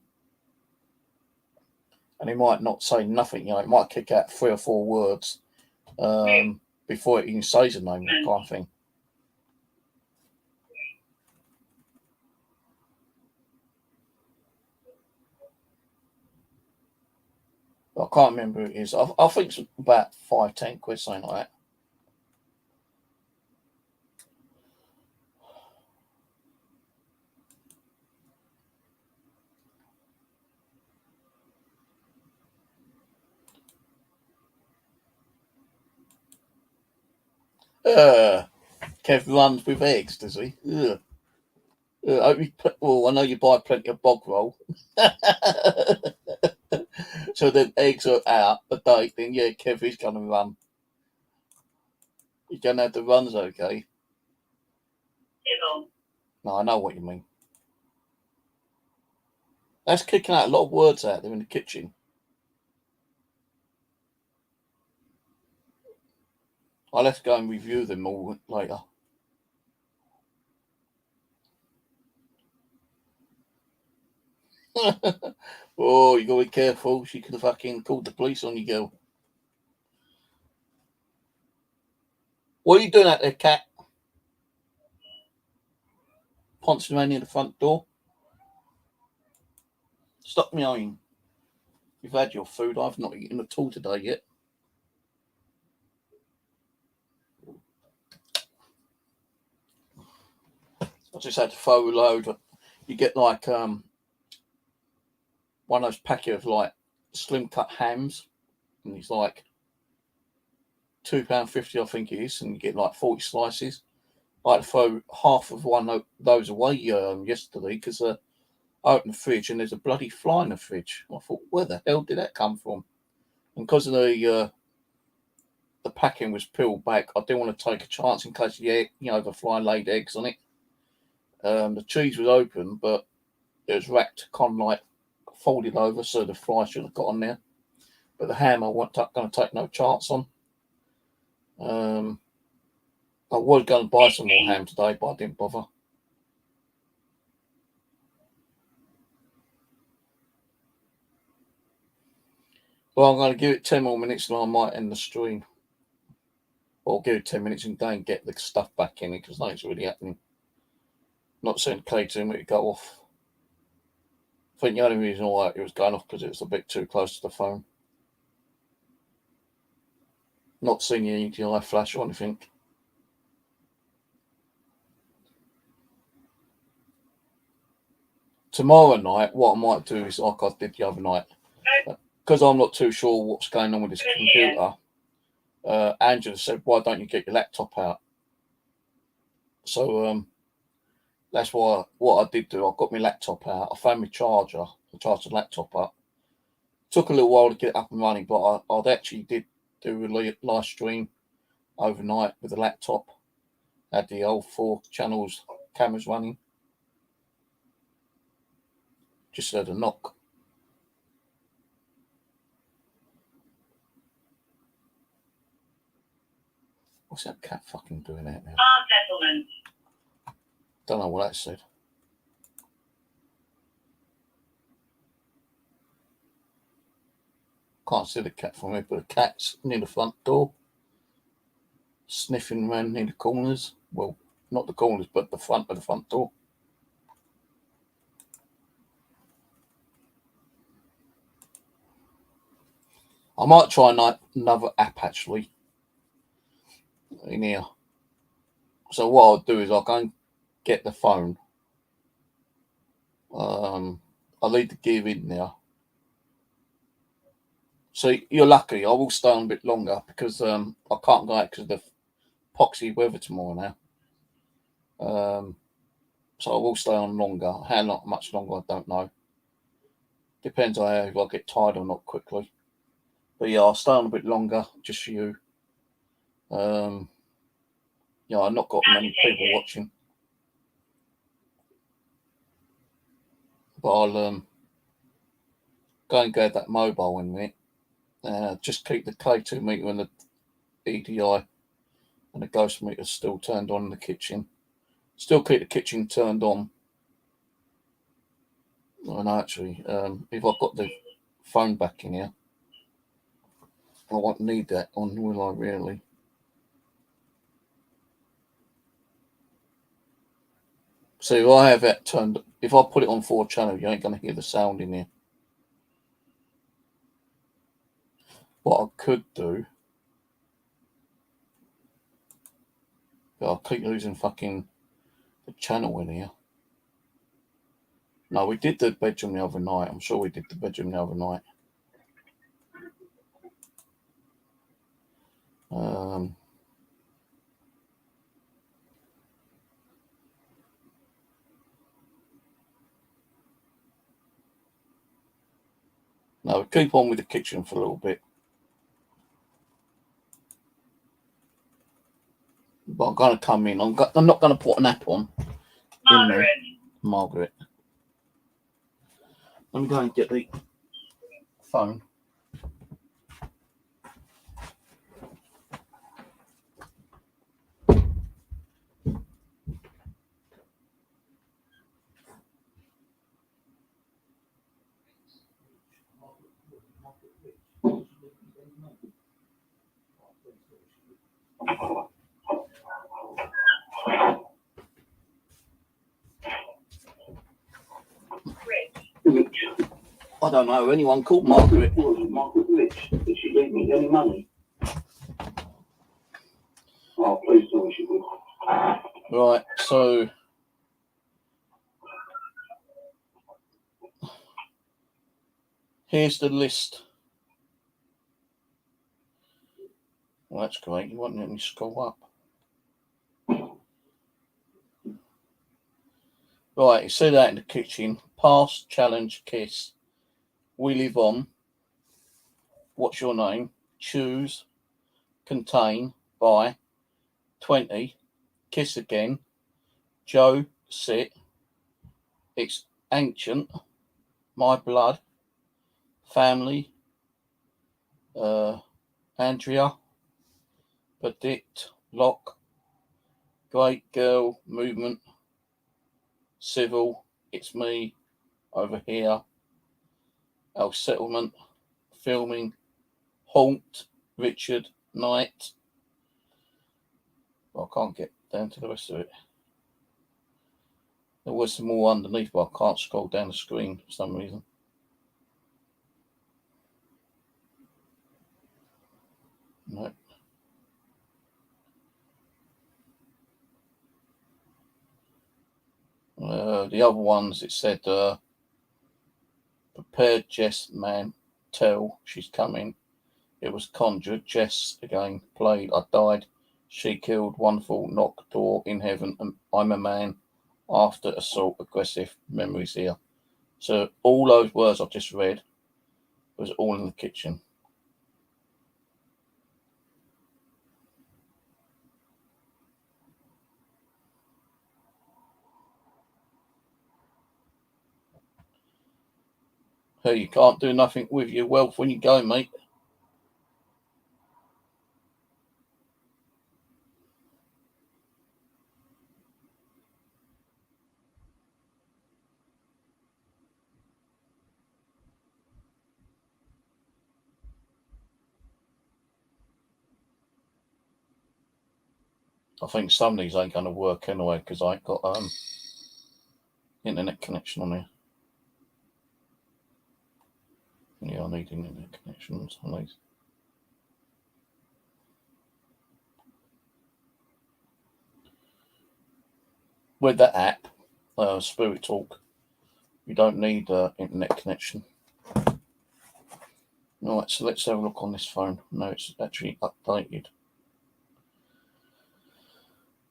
And he might not say nothing, you know, it might kick out 3 or 4 words before it even says a name, that kind of thing. I can't remember who it is. I think it's about 5-10 quid, something like that. Kev runs with eggs, does he? Well, I know you buy plenty of bog roll. So then eggs are out a day, then yeah, Kev is going to run. He's going to have the runs, okay? No, I know what you mean. That's kicking out a lot of words out there in the kitchen. I'll have to go and review them all later. Oh, you got to be careful. She could have fucking called the police on you, girl. What are you doing out there, cat? Pouncing around near the front door? Stop me eyeing. You've had your food. I've not eaten at all today yet. I just had to throw a load. You get like one of those packets of like slim cut hams, and it's like £2.50, I think it is, and you get like 40 slices. I had to throw half of one of those away yesterday because I opened the fridge and there's a bloody fly in the fridge. I thought, where the hell did that come from? And because of the packing was peeled back, I didn't want to take a chance in case the fly laid eggs on it. The cheese was open, but it was wrapped kind of like folded over, so the fly shouldn't have got on there. But the ham I wasn't going to take no chance on. I was going to buy some more ham today, but I didn't bother. Well, I'm going to give it 10 more minutes and I might end the stream. Or give it 10 minutes and go and get the stuff back in it because nothing's really happening. Not saying K2 me to go off. I think the only reason why it was going off because it was a bit too close to the phone. Not seeing any EDI flash or anything. Tomorrow night, what I might do is like I did the other night. Because I'm not too sure what's going on with this computer, Angela said, "Why don't you get your laptop out?" So that's why what I did do. I got my laptop out. I found my charger. I charged the laptop up. Took a little while to get it up and running, but I actually did do a live stream overnight with the laptop. Had the old 4 channels cameras running. Just heard a knock. What's that cat fucking doing out there? Bar settlement. Don't know what that said. Can't see the cat from here, but the cat's near the front door, sniffing around near the corners. Well, not the corners, but the front of the front door. I might try another app actually in here. So what I'll do is I'll go and get the phone. I'll leave the gear in there. So you're lucky. I will stay on a bit longer because I can't go out because of the poxy weather tomorrow now. So I will stay on longer. How much longer, I don't know. Depends on if I get tired or not quickly. But yeah, I'll stay on a bit longer just for you. Yeah, I've not got many people watching. But I'll go and get that mobile in a minute. Just keep the K2 meter and the EDI and the ghost meter still turned on in the kitchen. Still keep the kitchen turned on. And actually, if I've got the phone back in here, I won't need that on, will I really? So if I have that turned, if I put it on 4 channel, you ain't going to hear the sound in here. What I could do, but I'll keep losing fucking the channel in here. No, we did the bedroom the other night. I'm sure we did the bedroom the other night. No, we keep on with the kitchen for a little bit. But I'm going to come in. I'm not going to put an app on. Margaret. Margaret. Let me go and get the phone. I don't know anyone called Margaret. Margaret Rich. Did she leave me any money? Oh, please tell me she would. Right, so here's the list. Well, that's great. You won't let me scroll up. Right, you see that in the kitchen. Pass, challenge, kiss. We live on. What's your name? Choose. Contain. Buy. 20. Kiss again. Joe. Sit. It's ancient. My blood. Family. Andrea. Predict. Lock. Great girl. Movement. Civil. It's me. Over here. Our settlement. Filming. Haunt. Richard. Night. Well, I can't get down to the rest of it. There was some more underneath, but I can't scroll down the screen for some reason. No. The other ones, it said, prepared Jess, man, tell she's coming. It was conjured. Jess again played. I died. She killed. Wonderful. Knock. Door in heaven. And I'm a man. After assault. Aggressive. Memories here. So all those words I've just read was all in the kitchen. Hey, you can't do nothing with your wealth when you go, mate. I think some of these ain't going to work anyway because I ain't got internet connection on here. Yeah, I need internet connections on these. With that app, Spirit Talk, you don't need internet connection. Alright, so let's have a look on this phone. No, it's actually updated.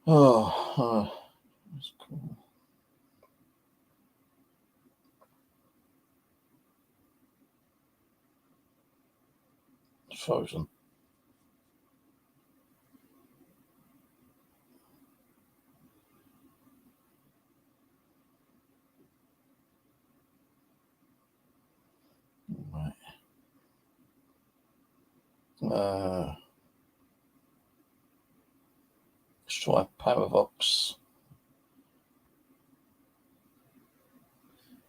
Oh, that's cool. It's frozen. Right. Let's try Paravox.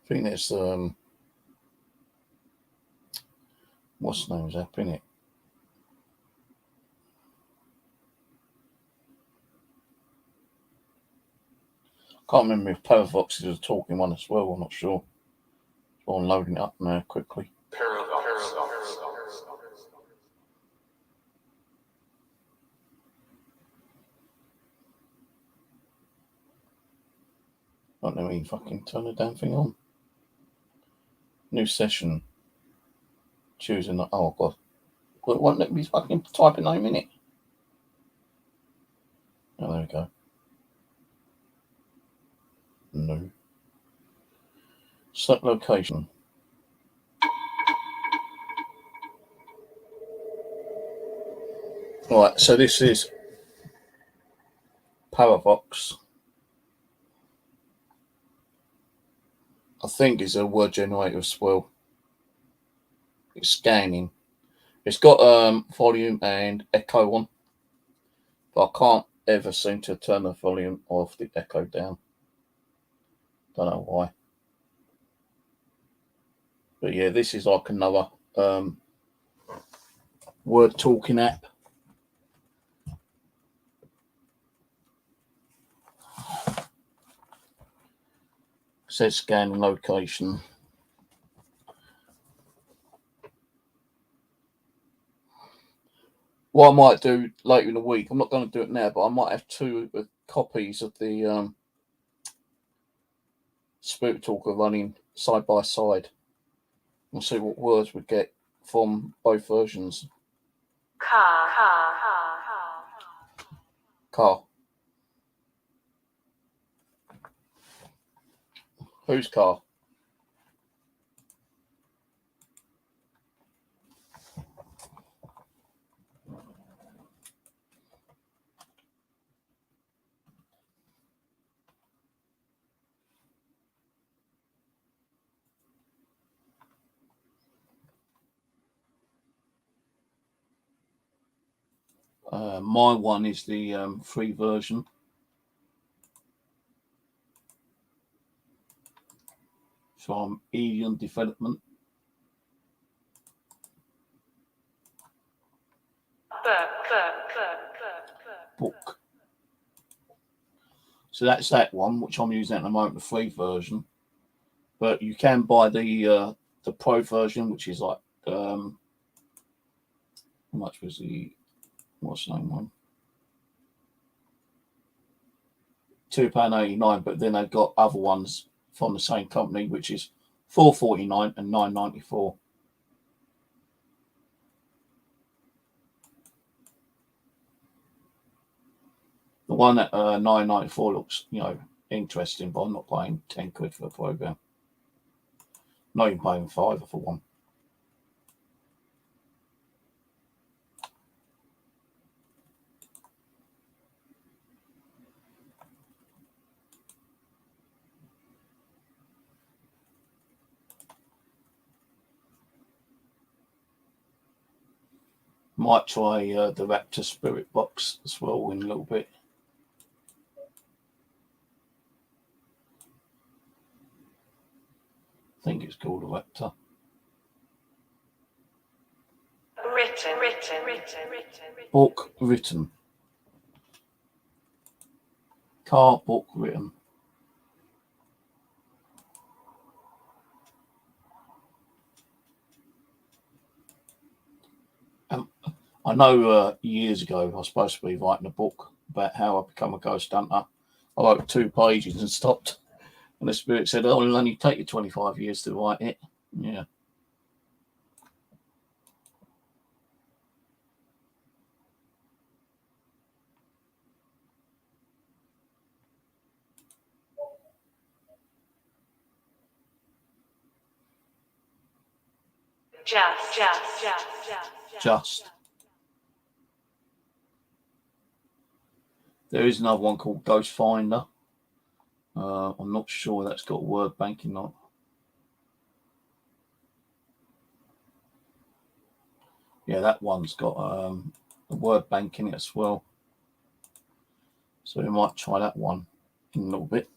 I think there's what's the name's app in it? Can't remember if Paravox is a talking one as well. I'm not sure. So I'm loading it up now quickly. Don't know when fucking turn the damn thing on. New session. Choosing the. Oh god. Well, it won't let me fucking type a name in it. Oh, there we go. No. Set location. Right, so this is Paravox. I think it's a word generator as well. It's scanning. It's got volume and echo on, but I can't ever seem to turn the volume of the echo down. Don't know why. But yeah, this is like another word talking app. It says scanning location. What I might do later in the week, I'm not going to do it now, but I might have two copies of the Spirit Talker running side by side and see what words we get from both versions. Car. Whose car? My one is the free version. From Alien Development. Book. So that's that one, which I'm using at the moment, the free version. But you can buy the pro version, which is like how much was the what's the name one? £2.89, but then they've got other ones from the same company, which is £4.49 and £9.94. The one at $9.94 looks, interesting, but I'm not paying 10 quid for a program. Not even paying £5 for one. Might try the Raptor Spirit Box as well in a little bit. I think it's called a Raptor. Book written. Car book written. I know years ago I was supposed to be writing a book about how I become a ghost hunter. I wrote 2 pages and stopped. And the Spirit said, "Oh, it'll only take you 25 years to write it." Yeah. Just. There is another one called Ghost Finder. I'm not sure that's got word banking on it. Yeah, that one's got a word bank in it as well. So we might try that one in a little bit.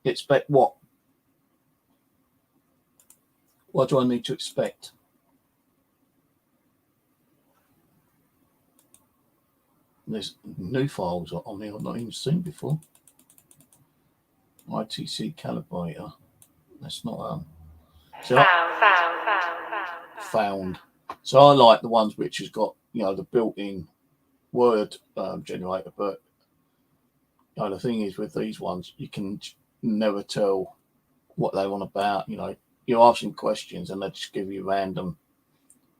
Expect what? What do I need to expect? There's new files on here I've not even seen before. ITC calibrator. That's not found. So I like the ones which has got the built-in word generator, but the thing is with these ones you can never tell what they want about. You're asking questions and they just give you random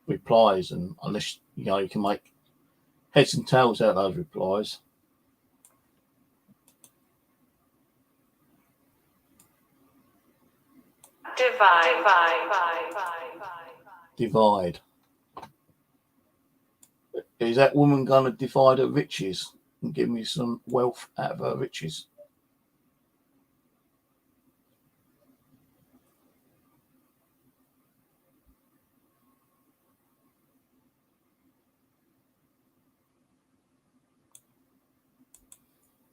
replies, and unless you can make heads and tails out of those replies. Divide. Is that woman going to divide her riches and give me some wealth out of her riches?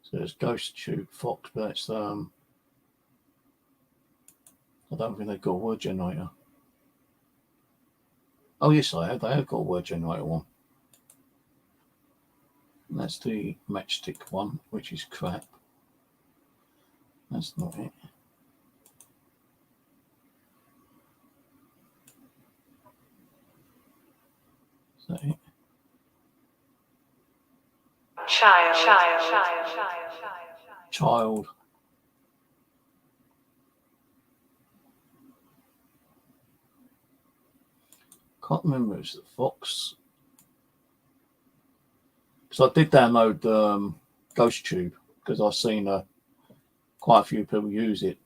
So there's Ghost Tube Fox, but it's I don't think they've got a word generator. Oh yes, they have got a word generator one. And that's the matchstick one, which is crap. That's not it. Is that it? Child. Can't remember. It's the Fox. So I did download Ghost Tube because I've seen quite a few people use it,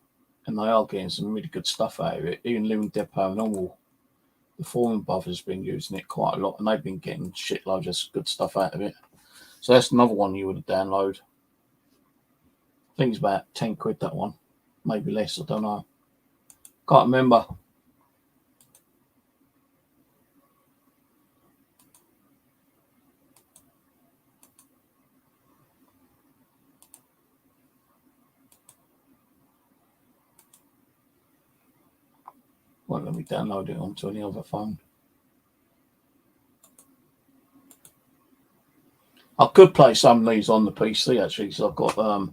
and they are getting some really good stuff out of it. Even Living Dead Paranormal, the Foreign Brothers, have been using it quite a lot, and they've been getting shitloads of good stuff out of it. So that's another one you would download. I think it's about 10 quid, that one. Maybe less, I don't know. Can't remember. Won't let me download it onto any other phone. I could play some of these on the PC actually, because I've got a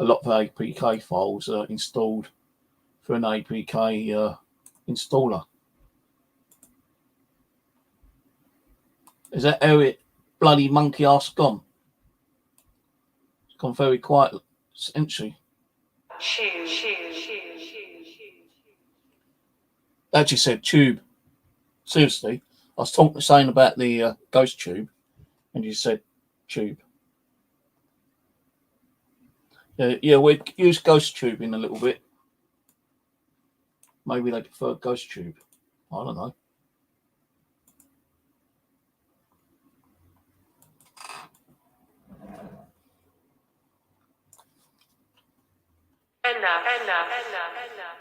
lot of APK files installed for an APK installer. Is that how it bloody monkey ass gone? It's gone very quiet. essentially. Actually said tube. Seriously, I was saying about the ghost tube, and you said tube. Yeah, we use ghost tubing a little bit. Maybe they prefer ghost tube. I don't know.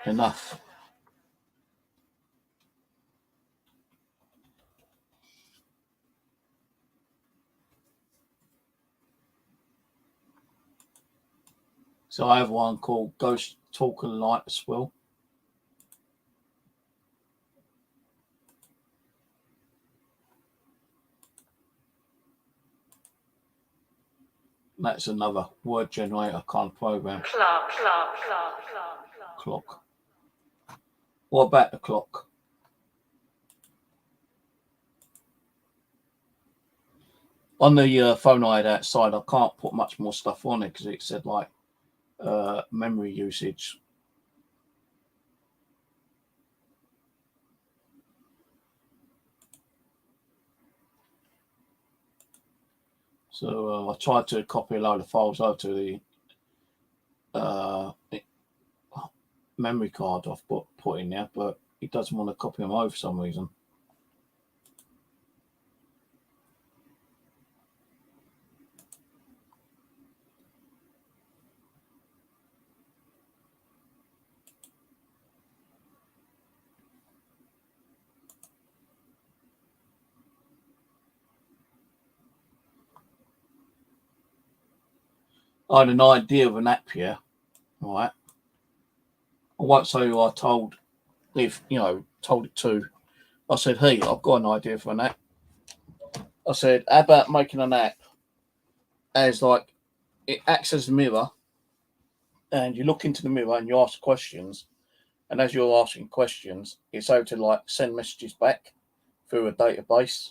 Enough. So I have one called Ghost Talker Light as well. That's another word generator kind of program. Clock. What about the clock? On the phone I had outside, I can't put much more stuff on it because it said like memory usage. So I tried to copy a load of files over to the memory card I've put in there, but it doesn't want to copy them over for some reason. I had an idea of an app here, right? I won't say who I told it to. I said, hey, I've got an idea for an app. I said, how about making an app as like it acts as a mirror, and you look into the mirror and you ask questions, and as you're asking questions, it's able to like send messages back through a database.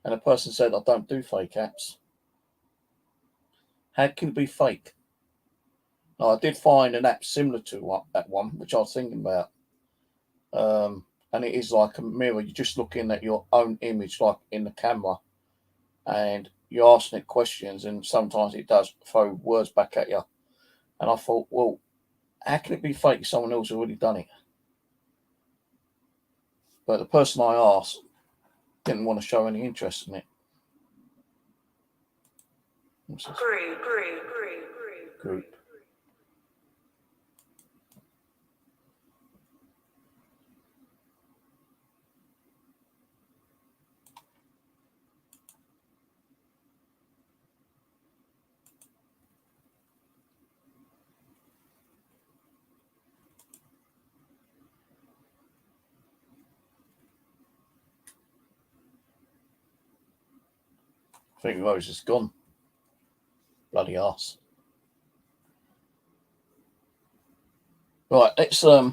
And the person said, I don't do fake apps. How can it be fake? Now, I did find an app similar to that one, which I was thinking about. And it is like a mirror. You're just looking at your own image, like in the camera, and you're asking it questions, and sometimes it does throw words back at you. And I thought, well, how can it be fake if someone else has already done it? But the person I asked didn't want to show any interest in it. Group. I think Rose is gone. Bloody arse. Right, let's try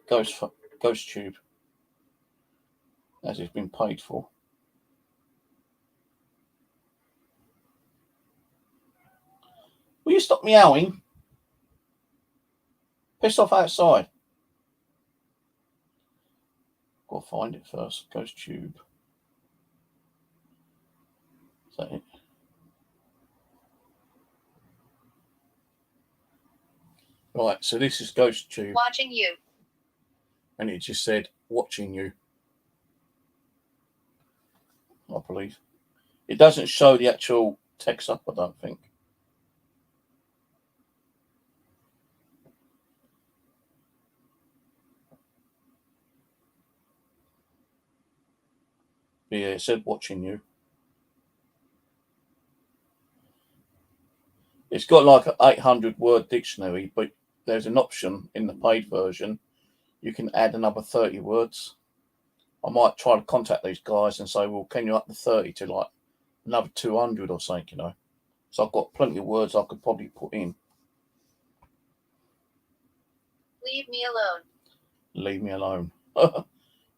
Ghost Tube, as it's been paid for. Will you stop meowing? Piss off outside. Gotta find it first. Ghost Tube. Is that it? Right, so this is Ghost Tube. Watching you. And it just said, watching you. I believe. It doesn't show the actual text up, I don't think. But yeah, it said watching you. It's got like an 800 word dictionary, but there's an option in the paid version. You can add another 30 words. I might try to contact these guys and say, well, can you up the 30 to like another 200 or something, you know? So I've got plenty of words I could probably put in. Leave me alone. Leave me alone.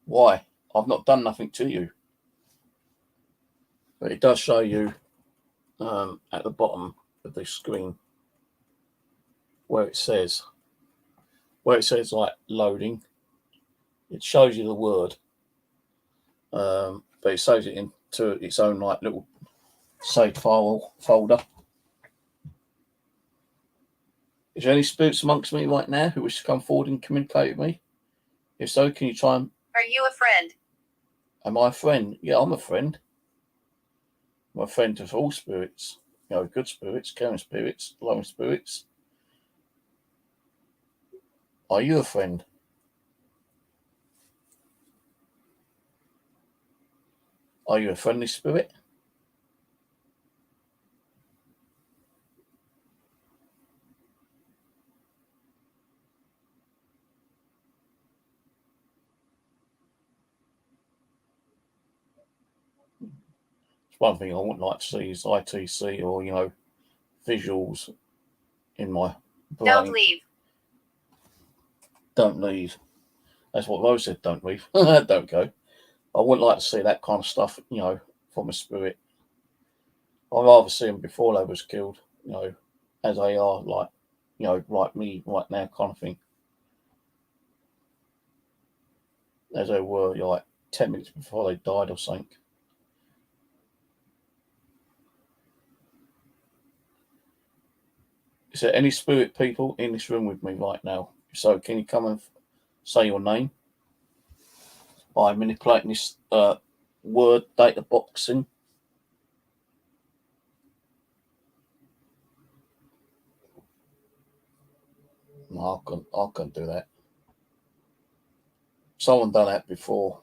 Why? I've not done nothing to you. But it does show you at the bottom of the screen where it says like loading. It shows you the word, but it saves it into its own like little saved file folder. Is there any spirits amongst me right now who wish to come forward and communicate with me? If so, can you try and... Are you a friend? Am I a friend? Yeah, I'm a friend. I'm a friend of all spirits. You know, good spirits, caring spirits, loving spirits. Are you a friend? Are you a friendly spirit? It's one thing I wouldn't like to see is ITC or, you know, visuals in my brain. Don't leave. Don't leave. That's what Rose said, don't leave. Don't go. I wouldn't like to see that kind of stuff, you know, from a spirit. I'd rather see them before they was killed, you know, as they are, like, you know, like me right now kind of thing. As they were, like, 10 minutes before they died or something. Is there any spirit people in this room with me right now? If so, can you come and say your name by manipulating this word data boxing? No, I can't do that. Someone done that before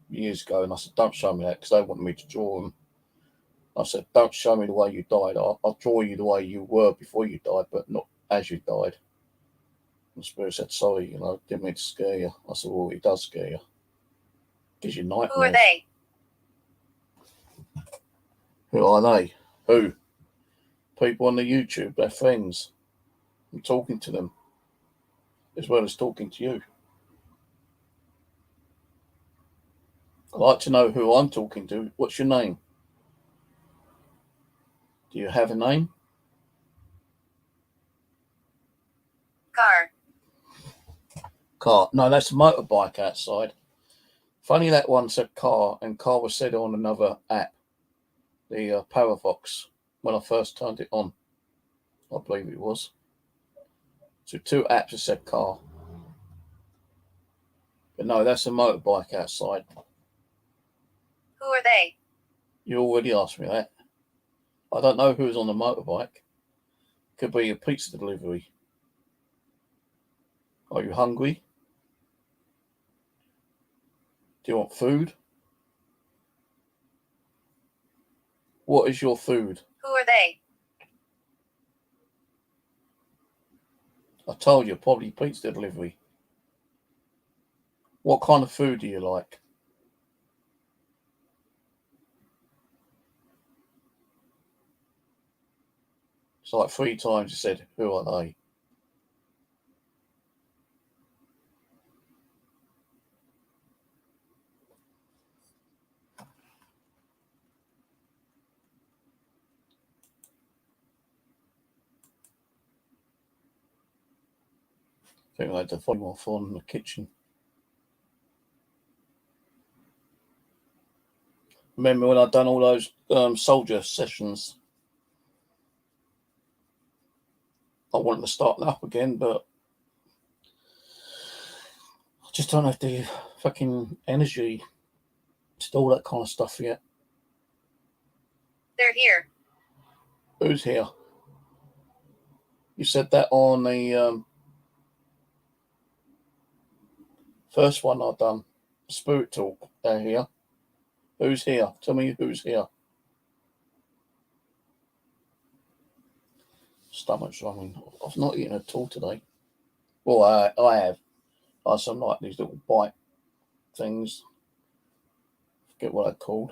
years ago, and I said, don't show me that, because they wanted me to draw them. I said, don't show me the way you died. I'll draw you the way you were before you died, but not as you died. And the spirit said, sorry, you know, didn't mean to scare you. I said, well, it does scare you. Gives you nightmares. Who are they? Who are they? Who? People on the YouTube, they're friends. I'm talking to them as well as talking to you. I'd like to know who I'm talking to. What's your name? Do you have a name? Car. Car. No, that's a motorbike outside. Funny that one said car, and car was said on another app, the Paravox, when I first turned it on. I believe it was. So 2 apps that said car. But no, that's a motorbike outside. Who are they? You already asked me that. I don't know who's on the motorbike. Could be a pizza delivery. Are you hungry? Do you want food? What is your food? Who are they? I told you, probably pizza delivery. What kind of food do you like? It's like 3 times you said, who are they? I think I had to find my phone in the kitchen. Remember when I'd done all those soldier sessions? I wanted to start them up again, but I just don't have the fucking energy to do all that kind of stuff yet. They're here. Who's here? You said that on the first one I've done. Spirit Talk. They're here. Who's here? Tell me who's here. Stomach's rumbling. I've not eaten at all today. Well, I have. I had some like these little bite things. Forget what they're called.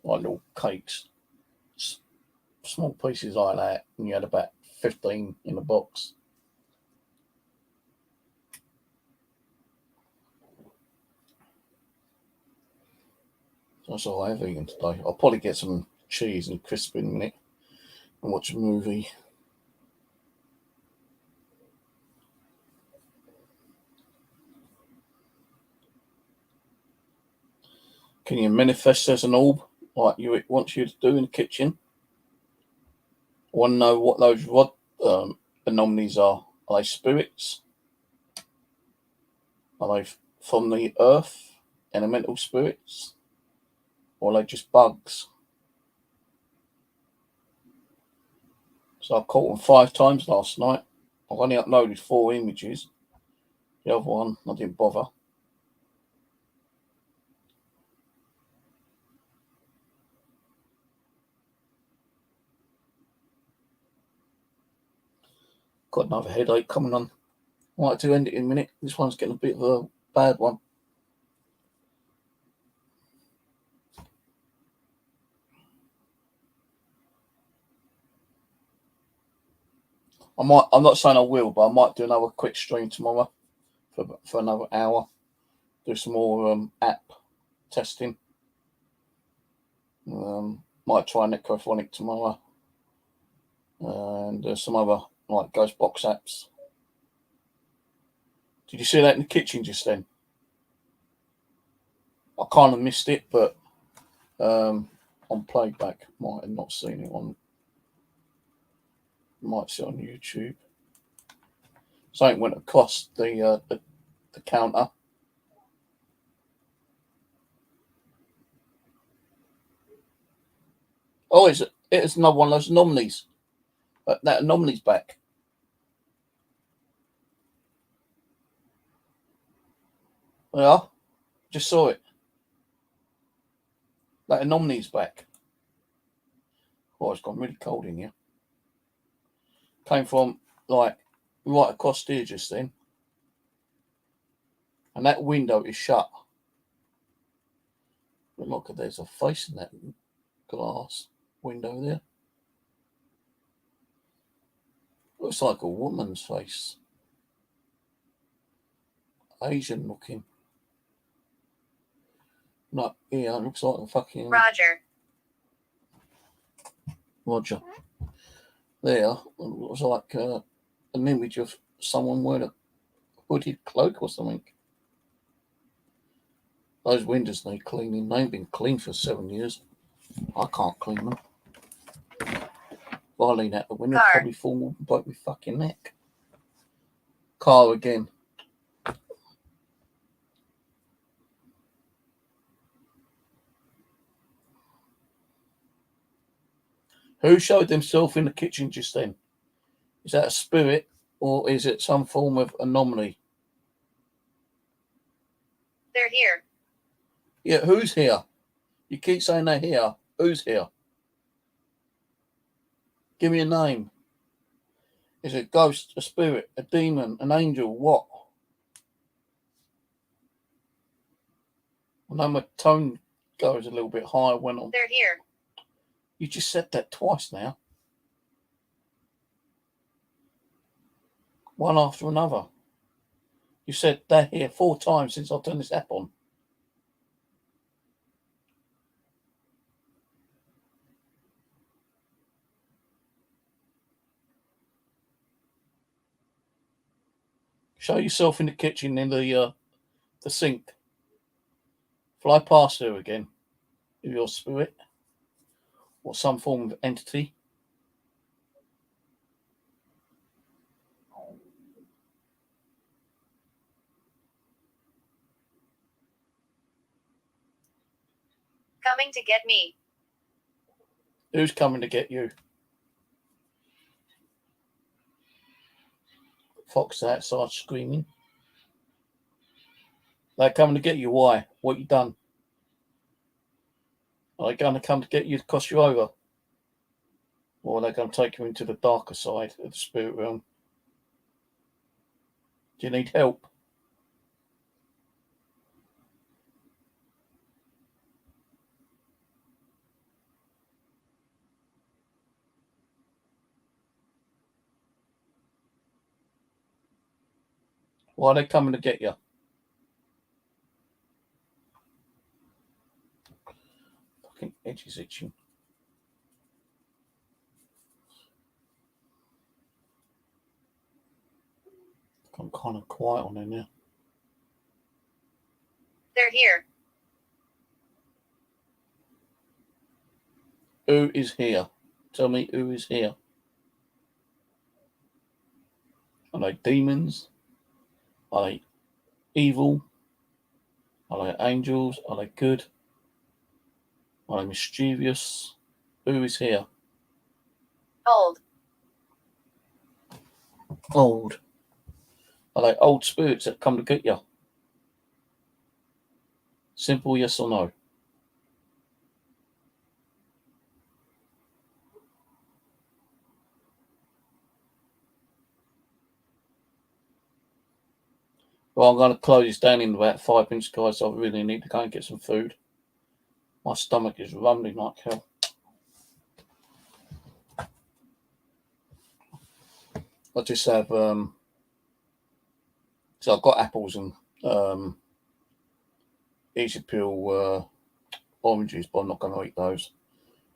Like little cakes. Small pieces like that. And you had about 15 in a box. That's all I have eaten today. I'll probably get some cheese and crisp in a minute and watch a movie. Can you manifest as an orb like it wants you to do in the kitchen? I want to know what those ROD anomalies are. Are they spirits? Are they from the earth, elemental spirits? Or are they just bugs? So I caught them 5 times last night. I've only uploaded 4 images. The other one, I didn't bother. Got another headache coming on. I might do end it in a minute. This one's getting a bit of a bad one. I'm not saying I will, but I might do another quick stream tomorrow for another hour. Do some more app testing. Might try Necrophonic tomorrow. And some other like Ghost Box apps. Did you see that in the kitchen just then? I kind of missed it, but on playback, might have not seen it on. Might see it on YouTube. Something went across the counter. Oh, it's another one of those anomalies. That anomaly's back. Yeah, just saw it. That anomaly's back. Oh, it's gone really cold in here. Came from like right across here just then. And that window is shut. But look, there's a face in that glass window there. Looks like a woman's face. Asian looking. No, yeah, it looks like a fucking Roger. There, it looks like an image of someone wearing a hooded cloak or something. Those windows need cleaning. They've been clean for 7 years. I can't clean them. If I lean out the window, I'll probably fall and break my fucking neck. Car again. Who showed themselves in the kitchen just then? Is that a spirit or is it some form of anomaly? They're here. Yeah, who's here? You keep saying they're here. Who's here? Give me a name. Is it a ghost, a spirit, a demon, an angel? What? I know my tone goes a little bit higher when I'm... They're here. You just said that twice now. One after another. You said they're here 4 times since I've turned this app on. Show yourself in the kitchen in the sink. Fly past her again. With your spirit. Or some form of entity. Coming to get me. Who's coming to get you? Fox outside screaming. They're coming to get you. Why? What you done? Are they going to come to get you to cross you over? Or are they going to take you into the darker side of the spirit realm? Do you need help? Why are they coming to get you? Fucking edge is itching. kind of quiet on there now. They're here. Who is here? Tell me who is here. Are they demons? Are they evil? Are they angels? Are they good? Are they mischievous? Who is here? Old. Old. Are they old spirits that come to get you? Simple yes or no. Well, I'm going to close this down in about 5 minutes, guys. So I really need to go and get some food. My stomach is rumbling like hell. I just have, so I've got apples and easy peel oranges, but I'm not going to eat those.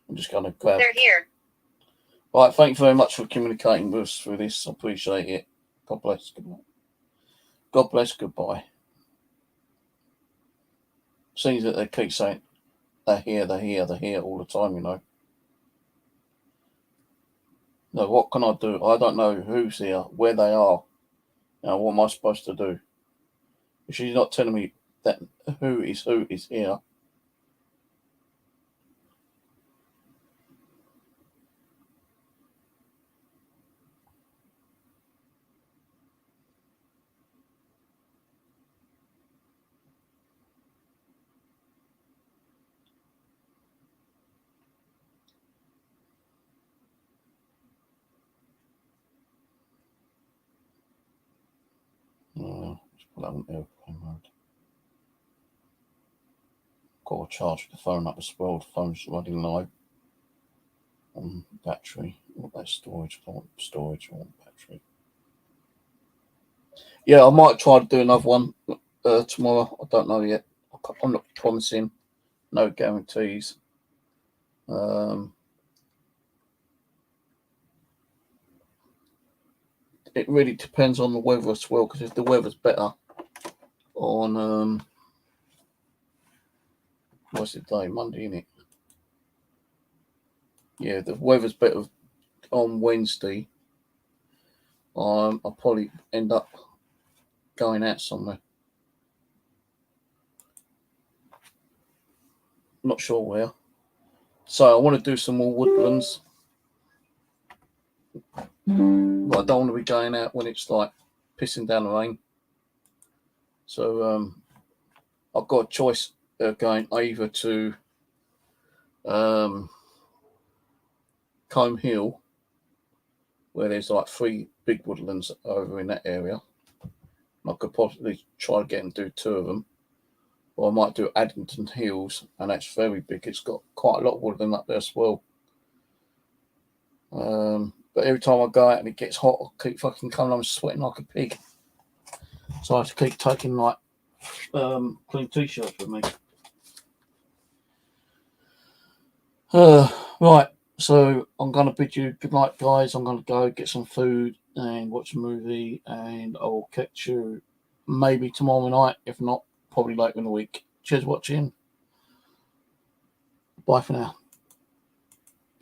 I'm just going to grab. They're here. Right, thank you very much for communicating with us through this. I appreciate it. God bless. Goodbye. God bless. Goodbye. Seems that they keep saying they're here, they're here, they're here all the time, you know. No, what can I do? I don't know who's here, where they are. Now, what am I supposed to do? If she's not telling me that who is here. Let's put that on airplane mode. Got to charge the phone up as well. The phone's running low on battery. What that storage? I want storage. I want battery. Yeah, I might try to do another one tomorrow. I don't know yet. I'm not promising. No guarantees. It really depends on the weather as well. Because if the weather's better on what's the day? Monday, isn't it? Yeah, the weather's better on Wednesday. I'll probably end up going out somewhere. Not sure where. So I want to do some more woodlands. But I don't want to be going out when it's like pissing down the rain. So I've got a choice of going either to Combe Hill, where there's like 3 big woodlands over in that area. I could possibly try to get and do 2 of them. Or I might do Addington Hills, and that's very big. It's got quite a lot of woodland up there as well. But every time I go out and it gets hot, I keep fucking coming. I'm sweating like a pig. So I have to keep taking like clean t-shirts with me. Right, so I'm going to bid you good night, guys. I'm going to go get some food and watch a movie, and I will catch you maybe tomorrow night. If not, probably later in the week. Cheers for watching. Bye for now.